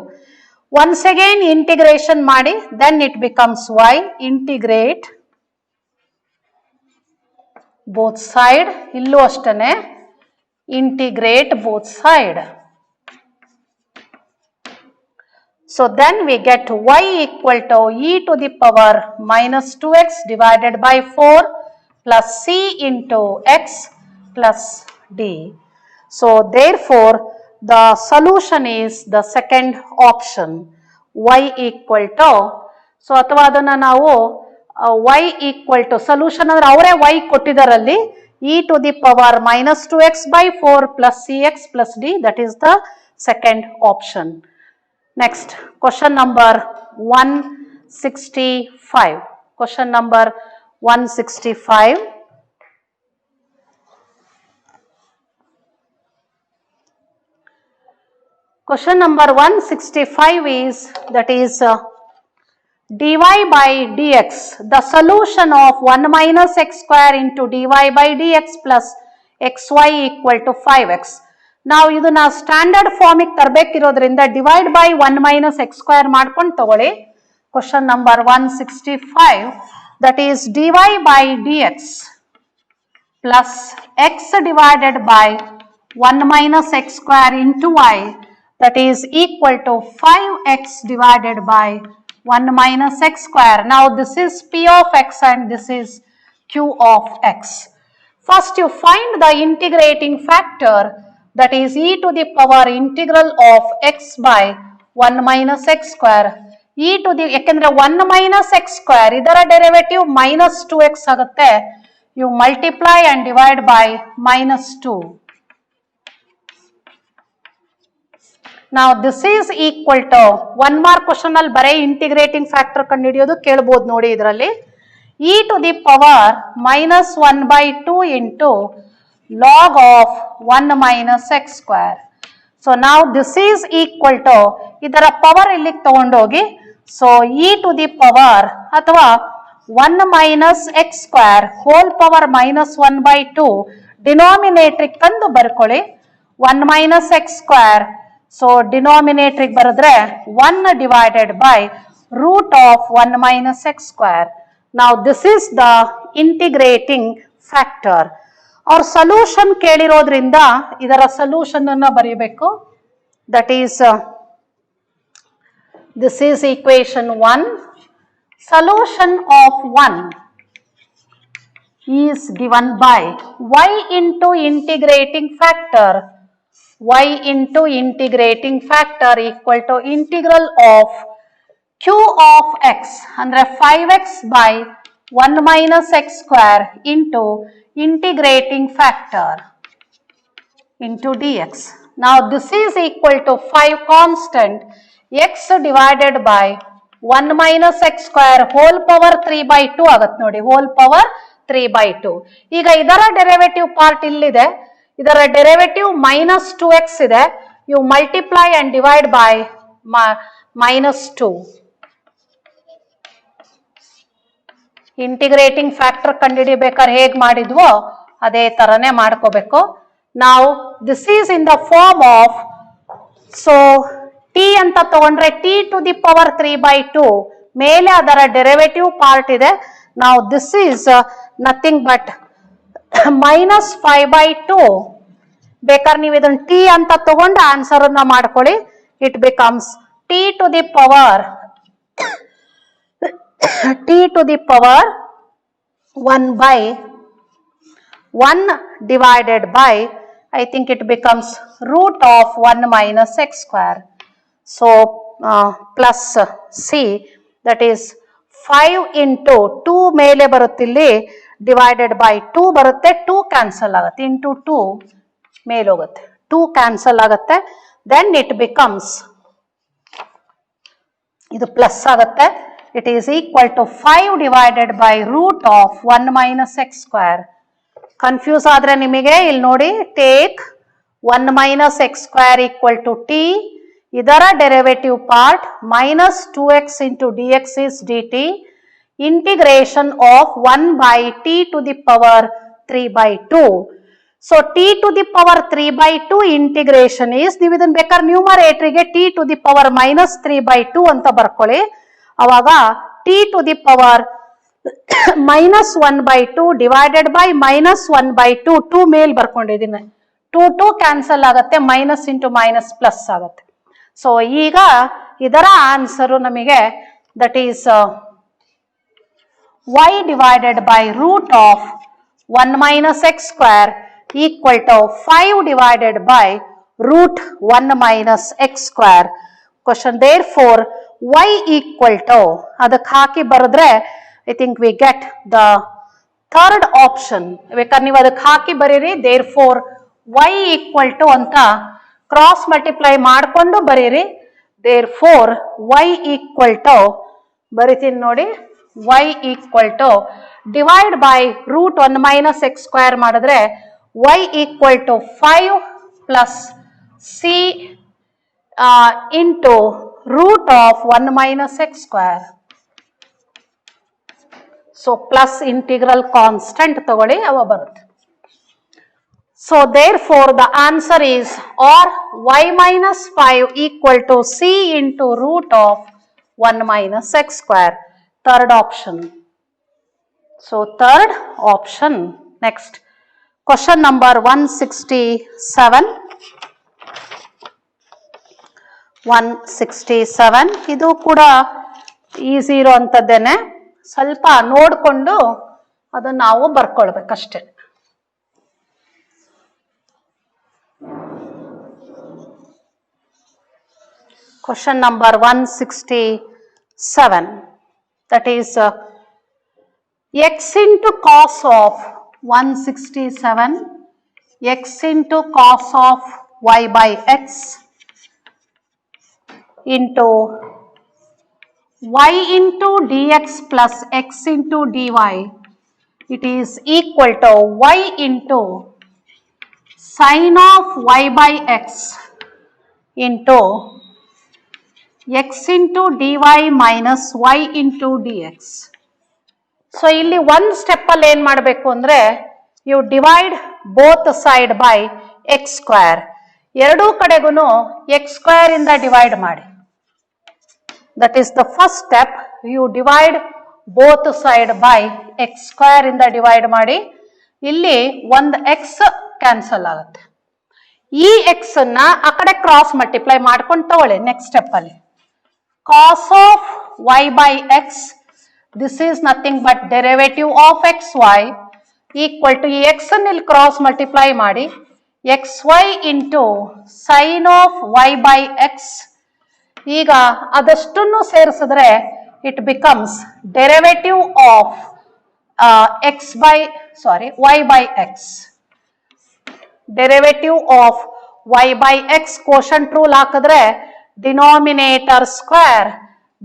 Once again integration ಮಾಡಿ then it becomes y. Integrate both side. ಇಲ್ಲೂ ಅಷ್ಟೇ integrate both side. So then we get y equal to e to the power minus 2x divided by 4 plus c into x plus d. So therefore the solution is the second option, y equal to, so ಅಥವಾ ಅದನ್ನ ನಾವು y equal to solution ಅಂದ್ರೆ ಅವರೇ y ಕೊಟ್ಟಿದ್ದಾರಲ್ಲಿ e to the power minus 2x by 4 plus cx plus d, that is the second option. Next, question number 165. Question number 165. Question number 165 is, that is dy by dx, the solution of 1 minus x square into dy by dx plus xy equal to 5x. ನಾವು ಇದನ್ನ standard ಫಾರ್ಮಿಗೆ ತರಬೇಕಿರೋದ್ರಿಂದ divide by 1 minus x square ಮಾಡ್ಕೊಂಡು ತಗೊಳ್ಳಿ. Question number 165, that is dy by dx plus x divided by 1 minus x square into y, that is equal to 5x divided by 1 minus x square. Now this is p of x and this is q of x. First you find the integrating factor, that is e to the power integral of x by 1 minus x square. e to the, ಯಾಕೆಂದ್ರೆ 1 minus x square ಇದರ derivative minus 2x ಆಗುತ್ತೆ. You multiply and divide by minus 2. Now this is equal to, one mark question ಅಲ್ಲಿ ಬರೀ integrating factor ಕಂಡುಹಿಡಿಯೋದು ಕೇಳಬಹುದು ನೋಡಿ ಇದರಲ್ಲಿ. e to the power minus 1 by 2 into log of 1 minus x square. So now this is equal to, ಇದರ power ಇಲ್ಲಿಗೆ ತಗೊಂಡೋಗಿ, so e to the power ಅಥವಾ 1 minus x square whole power minus 1 by 2 denominator ತಂದು ಬರ್ಕೊಳ್ಳಿ. 1 minus x square, so denominator ಬರೆದ್ರೆ 1 divided by root of 1 minus x square. Now this is the integrating factor. ಅವ್ರ solution ಕೇಳಿರೋದ್ರಿಂದ ಇದರ solution ಅನ್ನ ಬರೀಬೇಕು. That is, this is equation 1. Solution of 1 is given by y into integrating factor. y into integrating factor equal to integral of q of x ಅಂದ್ರೆ 5x by 1 minus x square into integrating factor into dx. Now this is equal to 5 constant x divided by 1 minus x square whole power 3 by 2 ಆಗುತ್ತೆ ನೋಡಿ, whole power 3 by 2. ಈಗ ಇದರ derivative part ಇಲ್ಲಿದೆ, ಇದರ derivative minus 2x ಇದೆ. You multiply and divide by minus 2. Integrating factor ಕಂಡುಹಿಡಿಬೇಕಾದ್ರೆ ಹೇಗೆ ಮಾಡಿದ್ವೋ ಅದೇ ತರನೇ ಮಾಡ್ಕೋಬೇಕು. ನಾವು this is in the form of, so t ಅಂತ ತಗೊಂಡ್ರೆ t to the power 3 by 2 ಮೇಲೆ ಅದರ ಡೆರಿವೇಟಿವ್ ಪಾರ್ಟ್ ಇದೆ. ನಾವು this is nothing but minus 5 by 2. ಬೇಕಾದ್ರೆ ನೀವು ಇದನ್ನ ಟಿ ಅಂತ ತಗೊಂಡು ಆನ್ಸರ್ ಅನ್ನ ಮಾಡ್ಕೊಳ್ಳಿ. It becomes t to the power t to the power 1 by 1 divided by, I think it becomes root of 1 minus x square. So plus c, that is 5 into 2 ಮೇಲೆ ಬರುತ್ತಿಲ್ಲಿ divided by 2 ಬರುತ್ತೆ, 2 cancel ಆಗುತ್ತೆ, into 2 ಮೇಲೆ ಹೋಗುತ್ತೆ, 2 cancel ಆಗುತ್ತೆ, then it becomes, ಇದು plus ಆಗುತ್ತೆ, it is equal to 5 divided by root of 1 minus x square. Confuse ಆದ್ರೆ ನಿಮಗೆ ಇಲ್ಲಿ ನೋಡಿ, take 1 minus x square equal to t, ಇದರ derivative part minus 2x into d x is d t, integration of 1 by t to the power 3 by 2. So t to the power 3 by 2 integration is, ನೀವು ಇದನ್ನ ಬೇಕಾದ್ರೆ ನ್ಯೂಮರೇಟರ್ಗೆ t to the power minus 3 by 2 ಅಂತ ಬರ್ಕೊಳ್ಳಿ. ಅವಾಗ t to the power minus 1 by 2 divided by minus 1 by 2, 2 ಮೇಲ್ ಬರ್ಕೊಂಡಿದ್ದೀನಿ, 2 cancel ಆಗುತ್ತೆ, ಮೈನಸ್ ಇಂಟು ಮೈನಸ್ ಪ್ಲಸ್ ಆಗುತ್ತೆ. ಸೊ ಈಗ ಇದರ ಆನ್ಸರು ನಮಗೆ that is y divided by root of 1 minus x square equal to 5 divided by root 1 minus x square. Question, therefore y equal to, ಅದಕ್ಕೆ ಹಾಕಿ ಬರೆದ್ರೆ I think we get the third option. ಬೇಕಾದ್ರೆ ನೀವು ಅದಕ್ಕೆ ಹಾಕಿ ಬರೀರಿ, therefore y equal to ಅಂತ cross multiply ಮಾಡಿಕೊಂಡು ಬರೀರಿ, therefore y equal to ಬರಿತೀನಿ ನೋಡಿ, y equal to divide by root 1 minus x square ಮಾಡಿದ್ರೆ y equal to 5 plus c into root of 1 minus x square. So plus integral constant ತಗೊಳ್ಳಿ, ಅವ ಬರುತ್ತೆ. So therefore the answer is or y minus 5 equal to c into root of 1 minus x square. Third option. So third option. Next. Question number 167. 167. ಇದು ಕೂಡ easy ಇರುವಂಥದ್ದೇನೆ, ಸ್ವಲ್ಪ ನೋಡಿಕೊಂಡು ಅದನ್ನು ನಾವು ಬರ್ಕೊಳ್ಬೇಕಷ್ಟೇ. Question number 167. That is x into cos of 167, x into cos of y by x into y into dx plus x into dy, it is equal to y into sin of y by x into x into dy minus y into dx. So ಇಲ್ಲಿ ಒಂದು step ಅಲ್ಲಿ ಏನ್ ಮಾಡಬೇಕು ಅಂದ್ರೆ, you divide both side by x square, ಎರಡೂ ಕಡೆಗೂ x square ಇಂದ divide ಮಾಡಿ. That is the first step, you divide both side by x square ಇಂದ ಡಿವೈಡ್ ಮಾಡಿ. ಇಲ್ಲಿ ಒಂದು ಎಕ್ಸ್ ಕ್ಯಾನ್ಸಲ್ ಆಗುತ್ತೆ, ಈ ಎಕ್ಸ್ ಅನ್ನ ಆ ಕಡೆ ಕ್ರಾಸ್ ಮಲ್ಟಿಪ್ಲೈ ಮಾಡ್ಕೊಂಡು ತಗೊಳ್ಳಿ. ನೆಕ್ಸ್ಟ್ ಸ್ಟೆಪ್ ಅಲ್ಲಿ cos of y by x, this is nothing but derivative of xy equal to ಈ x ಅನ್ನು ಇಲ್ಲಿ ಕ್ರಾಸ್ ಮಲ್ಟಿಪ್ಲೈ ಮಾಡಿ xy into sin of y by x. ಈಗ ಅದಷ್ಟನ್ನು ಸೇರಿಸಿದ್ರೆ it becomes derivative of y by x. Derivative of y by x quotient rule ಹಾಕಿದ್ರೆ denominator square,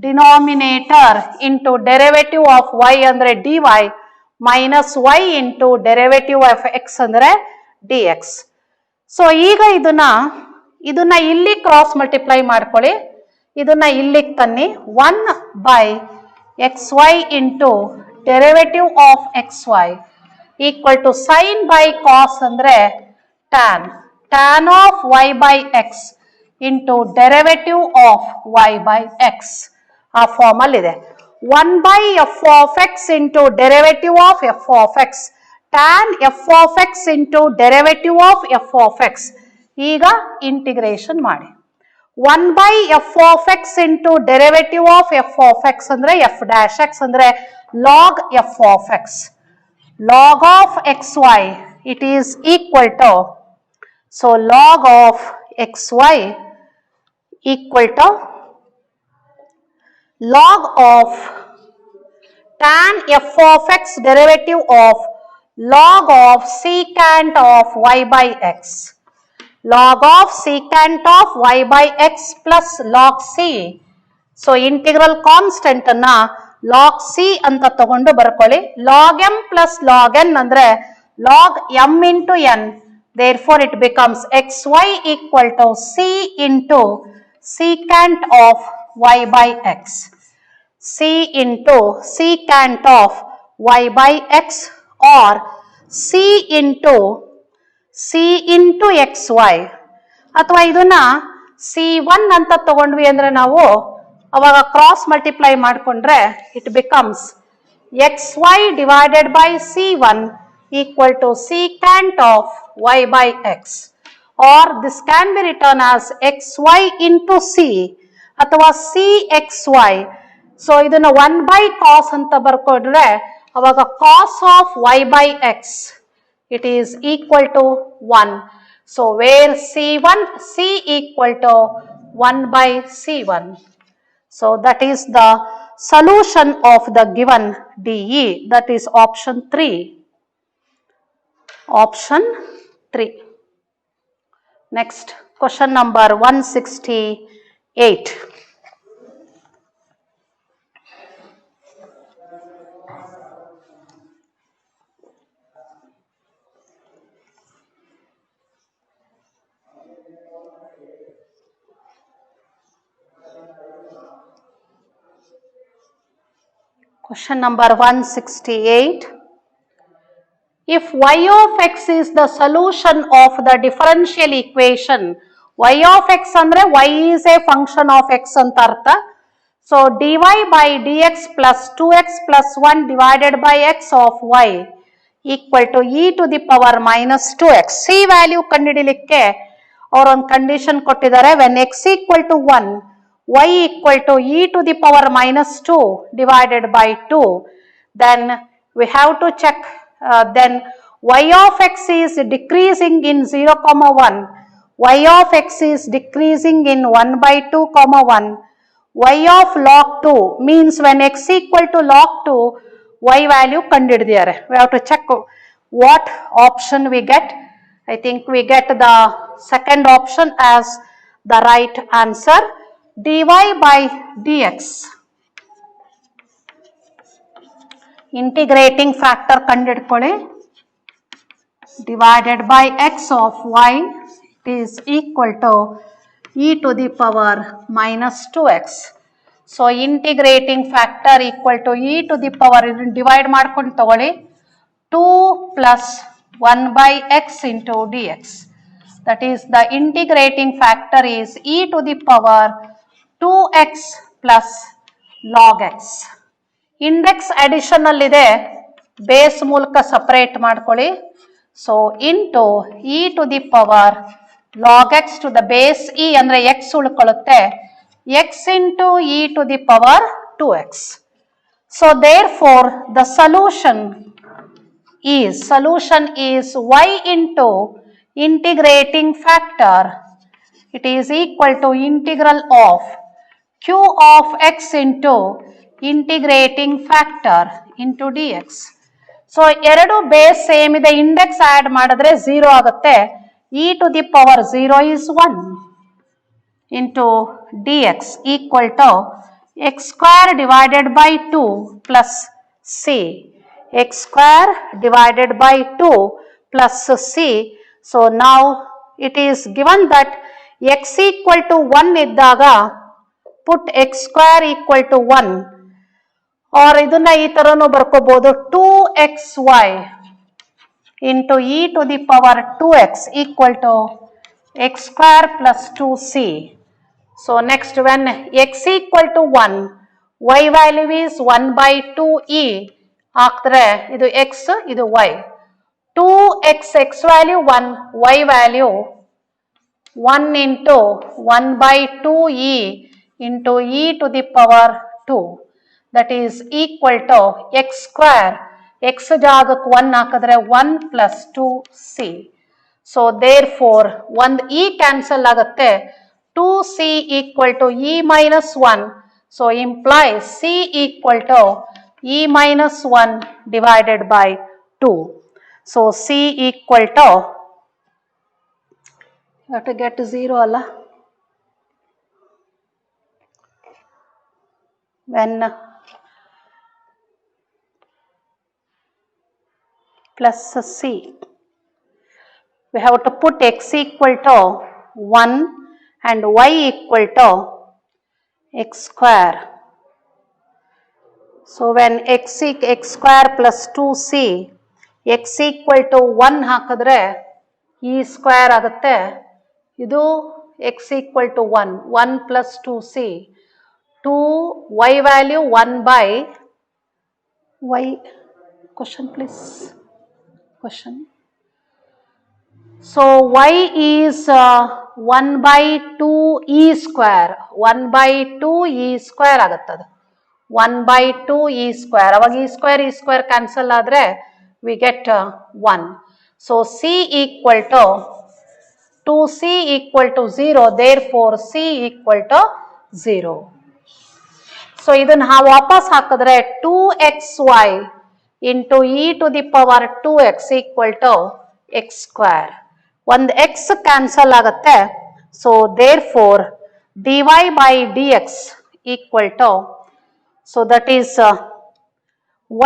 denominator into derivative of y ಅಂದ್ರೆ dy minus y into derivative of x ಅಂದ್ರೆ dx. So ಈಗ ಇದನ್ನ ಇಲ್ಲಿ cross multiply ಮಾಡ್ಕೊಳ್ಳಿ, ಇದನ್ನ ಇಲ್ಲಿಗೆ ತನ್ನಿ, 1 by x y into derivative of x y equal to sine by cos ಅಂದ್ರೆ tan, tan of y by x into derivative of y by x. ಆ ಫಾರ್ಮ್ ಅಲ್ಲಿ ಇದೆ. 1 by f of x into derivative of f of x, tan f of x into derivative of f of x. ಈಗ integration ಮಾಡಿ. 1 by f of x into derivative of f of x ಅಂದ್ರೆ f dash x ಅಂದ್ರೆ log f of x. Log of xy, it is equal to, so log of xy equal to log of tan f of x derivative of log of secant of y by x. Log of secant of y by x plus log c. So integral constant ಅನ್ನ log c ಅಂತ ತಗೊಂಡು ಬರ್ಕೊಳ್ಳಿ. log m plus log n ಅಂದ್ರೆ log m into n. Therefore it becomes xy equal to c into secant of y by x. c into secant of y by x or c into xy ಅಥವಾ ಇದನ್ನ c1 ಅಂತ ತಗೊಂಡ್ವಿ ಅಂದ್ರೆ ನಾವು ಅವಾಗ cross multiply ಮಾಡಿಕೊಂಡ್ರೆ it becomes xy divided by c1 equal to secant of y by x, or this can be written as xy into c ಅಥವಾ cxy. So ಇದನ್ನ 1 by cos ಅಂತ ಬರ್ಕೊಂಡ್ರೆ ಅವಾಗ cos of y by x it is equal to 1. So where c equal to 1 by c1. So that is the solution of the given DE, that is option 3. Option 3. Next, question number 168. Question number 168. If y of x is the solution of the differential equation, y of x andre y is a function of x anta artha. So dy by dx plus 2x plus 1 divided by x of y equal to e to the power minus 2x. C value ಕಂಡುಹಿಡಿಯಲಿಕ್ಕೆ ಅವರು ಒಂದು condition ಕೊಟ್ಟಿದ್ದಾರೆ. when x equal to 1, y equal to e to the power minus 2 divided by 2, then we have to check then y of x is decreasing in 0, 1, y of x is decreasing in 1 by 2, 1, y of log 2 means when x equal to log 2, y value ಕಂಡುಹಿಡಿದಿದ್ದಾರೆ. We have to check what option we get. I think we get the second option as the right answer. dy by dx, integrating factor ಕಂಡುಹಿಡ್ಕೊಳ್ಳಿ, divided by x of y is equal to e to the power minus 2x. So integrating factor equal to e to the power, divide ಮಾಡ್ಕೊಂಡು ತಗೊಳ್ಳಿ, 2 plus 1 by x into dx. That is the integrating factor is e to the power 2x plus log x. Index additional ಇದೆ, base ಮೂಲಕ separate ಮಾಡ್ಕೊಳ್ಳಿ. So into e to the power log x to the base e ಅಂದ್ರೆ x ಉಳ್ಕೊಳ್ಳುತ್ತೆ, x into e to the power 2x. So therefore the solution is y into integrating factor, it is equal to integral of q of x into integrating factor into dx. So ಎರಡು base same ಇದೆ, index add ಮಾಡಿದ್ರೆ 0 ಆಗುತ್ತೆ. e to the power 0 is 1 into dx equal to x square divided by 2 plus c. x square divided by 2 plus c. So now it is given that x equal to 1 ಇದ್ದಾಗ put x square equal to 1, or ಇದನ್ನ ಈ ತರನು ಬರ್ಕೋಬಹುದು, 2xy into e to the power 2x equal to x square plus 2c. So next when x equal to 1, y value is 1 by 2e ಹಾಕಿದ್ರೆ ಇದು x ಇದು y, 2x x value 1, y value 1 into 1 by 2e into e to the power 2, that is equal to x square, x ಜಾಗಕ್ಕೆ 1 ಹಾಕಿದ್ರೆ 1 plus 2c. So therefore ಒಂದು e cancel ಆಗುತ್ತೆ, 2c equal to e minus 1. So implies c equal to e minus 1 divided by 2. So c equal to, you have to get 0 alla. When plus c, we have to put x equal to 1 and y equal to x square. So when x square plus 2c, x equal to 1 ಹಾಕಿದ್ರೆ e square ಆಗುತ್ತೆ. ಇದು x equal to 1, 1 plus 2c, 2 y value 1 by y, question please, question. So y is 1 by 2 e square, 1 by 2 e square ಆಗುತ್ತದೆ. 1 by 2 e square, ಅವಾಗ e square cancel ಆದರೆ we get 1. So c equal to 2c equal to 0, therefore c equal to 0. So ಇದನ್ನ ವಾಪಸ್ ಹಾಕಿದ್ರೆ 2xy into e to the power 2x equal to x square. ಒಂದು x cancel ಆಗುತ್ತೆ. So therefore dy by dx equal to, so that is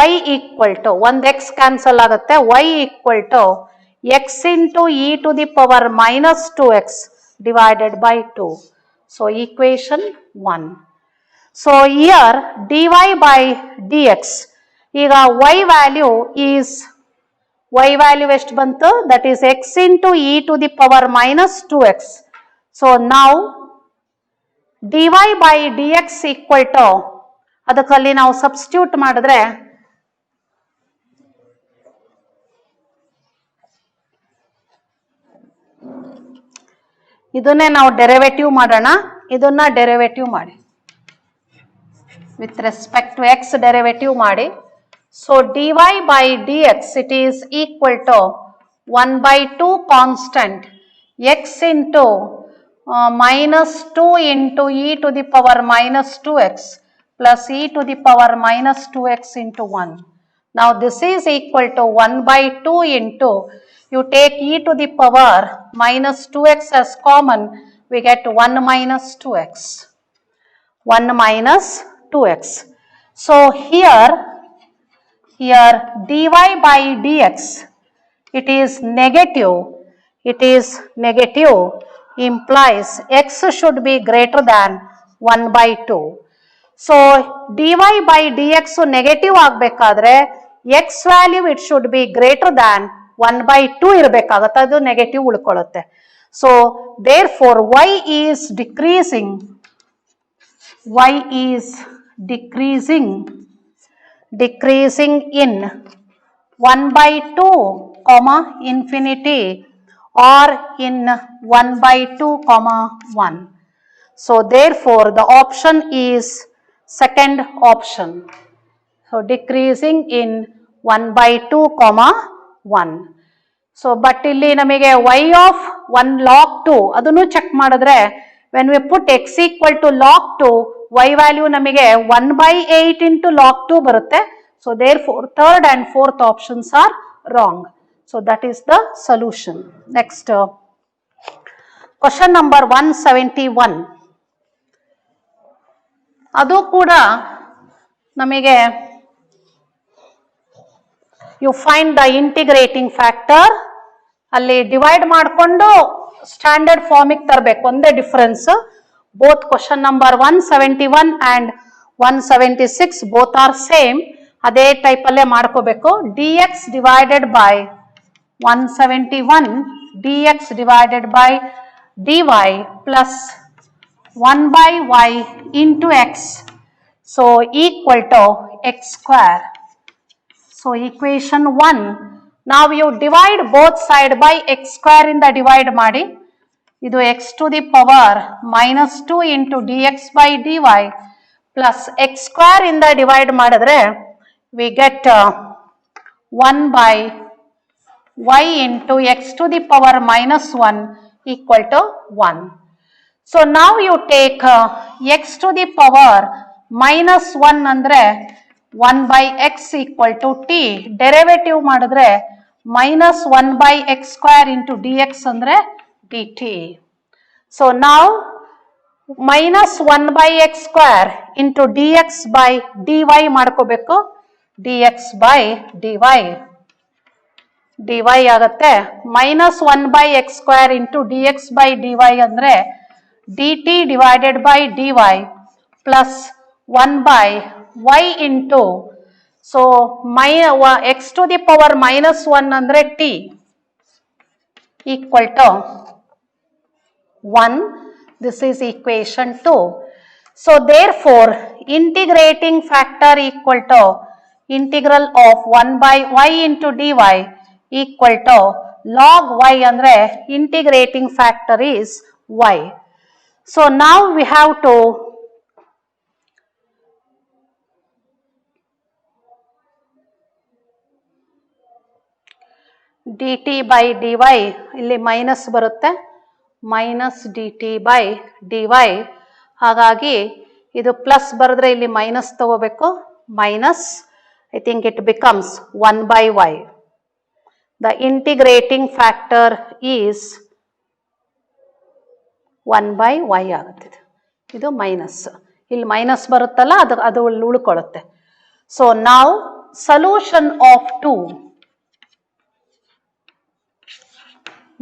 y equal to, ಒಂದು x cancel ಆಗುತ್ತೆ, y equal to x into e to the power minus 2x divided by 2. So equation 1. So here dy by dx, ಈಗ y value is, y value ಎಷ್ಟು ಬಂತು, that is x into e to the power minus 2x. So now dy by dx equal to, ಅದಕ್ಕಲ್ಲಿ ನಾವು substitute ಮಾಡಿದ್ರೆ ಇದನ್ನೇ ನಾವು derivative ಮಾಡೋಣ. ಇದನ್ನ derivative ಮಾಡಿ, with respect to x derivative ಮಾಡಿ. So dy by dx it is equal to 1 by 2 constant x into minus 2 into e to the power minus 2x plus e to the power minus 2x into 1. Now this is equal to 1 by 2 into, you take e to the power minus 2x as common, we get 1 minus 2x. 1 minus 2x. So here dy by dx, it is negative, implies x should be greater than 1 by 2. So dy by dx negative ಆಗಬೇಕಾದ್ರೆ x value it should be greater than 1 by 2 ಇರಬೇಕಾಗುತ್ತೆ, ಅದು negative ಉಳ್ಕೊಳ್ಳುತ್ತೆ. So therefore y is decreasing in 1 by 2 comma infinity or in 1 by 2 comma 1. So therefore the option is second option. So decreasing in 1 by 2 comma 1. So but ಇಲ್ಲಿ ನಮಗೆ y of 1 log 2 ಅದನ್ನು check ಮಾಡಿದ್ರೆ when we put x equal to log 2, y value ನಮಗೆ 1 by 8 into log 2 ಬರುತ್ತೆ. So therefore third and fourth options are wrong. So that is the solution. Next question number 171. ಅದು ಕೂಡ ನಮಗೆ you find the integrating factor, ಅಲ್ಲಿ divide ಮಾಡಿಕೊಂಡು standard ಫಾರ್ಮಿಗೆ ತರಬೇಕು, ಒಂದೇ difference. Both question number 171 and 176 both are same, ಅದೇ type ಅಲ್ಲೇ ಮಾಡ್ಕೋಬೇಕು. dx divided by 171 dx divided by dy plus 1 by y into x, so equal to x square. So equation 1, now you divide both side by x square ಇಂದ divide ಮಾಡಿ, ಇದು x to the power minus 2 into dx by dy plus x square ಇಂದ divide ಮಾಡಿದ್ರೆ we get 1 by y into x to the power minus 1 equal to 1. So now you take x to the power minus 1 ಅಂದ್ರೆ 1 by x equal to t. Derivative ಮಾಡಿದ್ರೆ minus 1 by x square into dx ಅಂದ್ರೆ dt. So now minus 1 by x square into dx by dy ಮಾಡ್ಕೋಬೇಕು. dx by dy. dy ಆಗುತ್ತೆ minus 1 by x square into dx by dy ಅಂದ್ರೆ dt divided by dy plus 1 by y into so x to the power minus 1 andre t equal to 1. This is equation 2. So therefore integrating factor equal to integral of 1 by y into dy equal to log y andre integrating factor is y. So now we have to dt by dy ಇಲ್ಲಿ minus ಬರುತ್ತೆ minus dt by dy ಹಾಗಾಗಿ ಇದು plus ಬರೆದ್ರೆ ಇಲ್ಲಿ minus ತಗೋಬೇಕು minus I think it becomes 1 by y. The integrating factor is 1 by y ಆಗುತ್ತೆ ಇದು minus ಇಲ್ಲಿ ಮೈನಸ್ ಬರುತ್ತಲ್ಲ ಅದು ಉಳ್ಕೊಳ್ಳುತ್ತೆ. ಸೊ ನಾವು solution of 2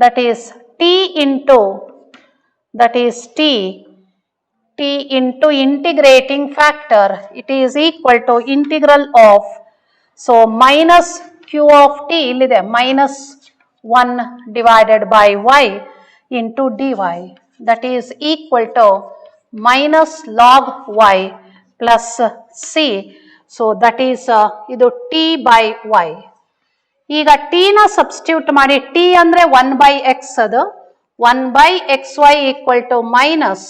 that is t into integrating factor, it is equal to integral of so minus q of t illide minus 1 divided by y into dy that is equal to minus log y plus c. So that is idu t by y. ಈಗ t ನ substitute ಮಾಡಿ t ಅಂದ್ರೆ 1 by x ಅದು 1 by xy equal to minus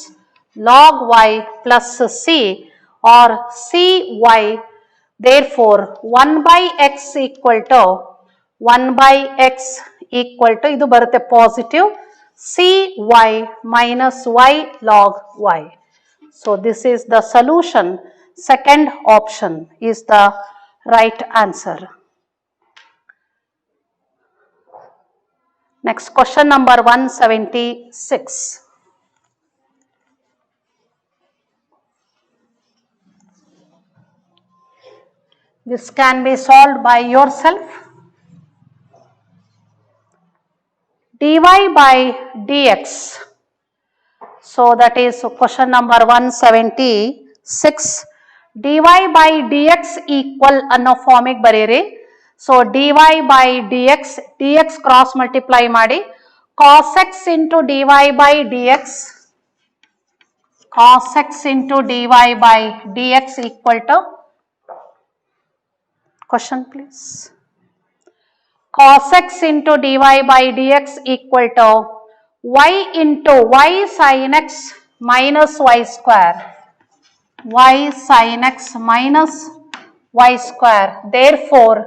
log y plus c or cy. Therefore 1 by x equal to 1 by x equal to ಇದು ಬರುತ್ತೆ positive cy minus y log y. So this is the solution. Second option is the right answer. Next question number 176. This can be solved by yourself. dy by dx. So that is question number 176. dy by dx equal ಅನ್ನೋ ಫಾರ್ಮಿಗೆ ಬರೀರಿ. So dy by dx cross multiply ಮಾಡಿ cos x into dy by dx cos x into dy by dx equal to question please cos x into dy by dx equal to y into y sin x minus y square y sin x minus y square. Therefore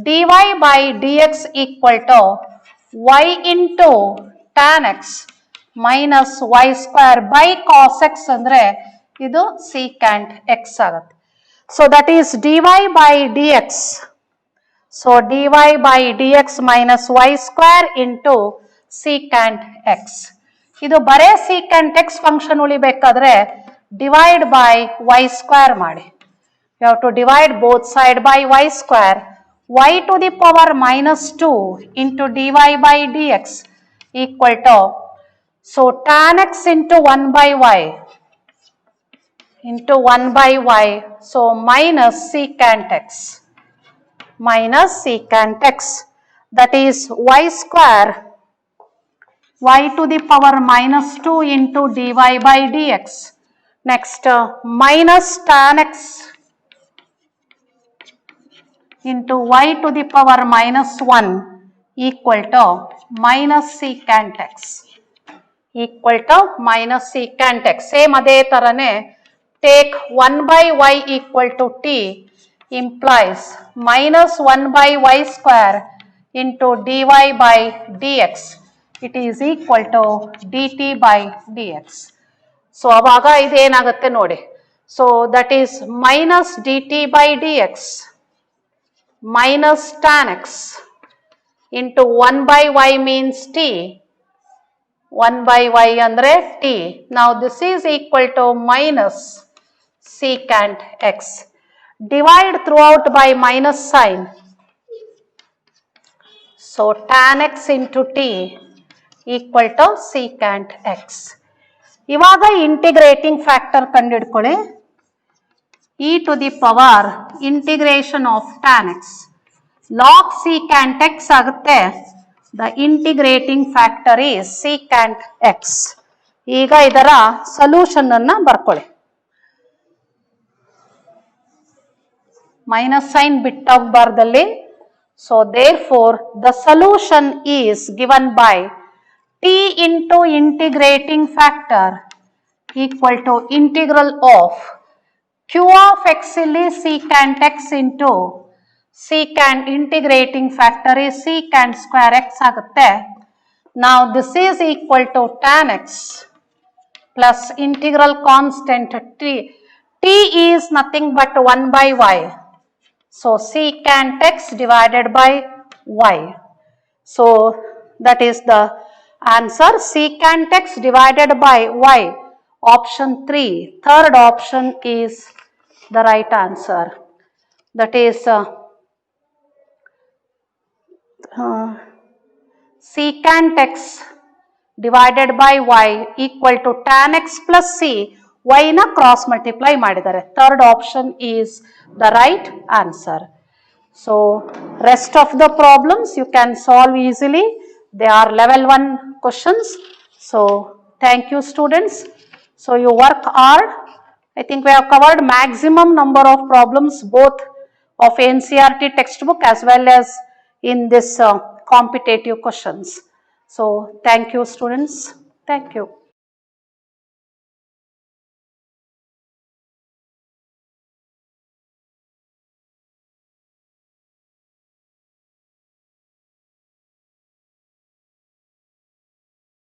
dy by dx equal to y into tan x minus y square by cos x ಅಂದ್ರೆ ಇದು secant x ಆಗುತ್ತೆ. So that is dy by dx. So dy by dx minus y square into secant x. ಇದು ಬರೇ secant x function ಉಳಿಬೇಕಾದ್ರೆ divide by y square ಮಾಡಿ. You have to divide both side by y square. Y to the power minus 2 into dy by dx equal to so tan x into 1 by y into 1 by y so minus secant x that is y square y to the power minus 2 into dy by dx. Next minus tan x into y to the power minus 1 equal to minus secant x equal to minus secant x. Same ಅದೇ ತರನೇ take 1 by y equal to t implies minus 1 by y square into dy by dx. It is equal to dt by dx. So ಅವಾಗ ಇದೇನಾಗುತ್ತೆ ನೋಡಿ So that is minus dt by dx minus tan x into 1 by y means t. 1 by y andre t. Now this is equal to minus secant x. Divide throughout by minus sign. So tan x into t equal to secant x. ಇವಾಗ integrating factor ಕಂಡುಹಿಡ್ಕೊಳ್ಳಿ. e to the power integration of tan x log secant x ಆಗುತ್ತೆ. The integrating factor is secant x. ಈಗ ಇದರ solution ಅನ್ನ ಬರ್ಕೊಳ್ಳಿ. Minus sign ಬಿಟ್ಟೋಗ್ಬಾರ್ದಲ್ಲಿ. So therefore the solution is given by t into integrating factor equal to integral of q of x ಇಲ್ಲಿ secant x into secant integrating factor is secant square x ಆಗುತ್ತೆ. Now this is equal to tan x plus integral constant t. T is nothing but 1 by y. So secant x divided by y. So that is the answer, secant x divided by y. Option 3, third option is the right answer. That is secant x divided by y equal to tan x plus c. Y na cross multiply ಮಾಡಿದ್ದಾರೆ. Third option is the right answer. So rest of the problems you can solve easily. They are level 1 questions. So thank you students. So you work hard. I think we have covered maximum number of problems both of NCERT textbook as well as in this competitive questions. So thank you students. Thank you.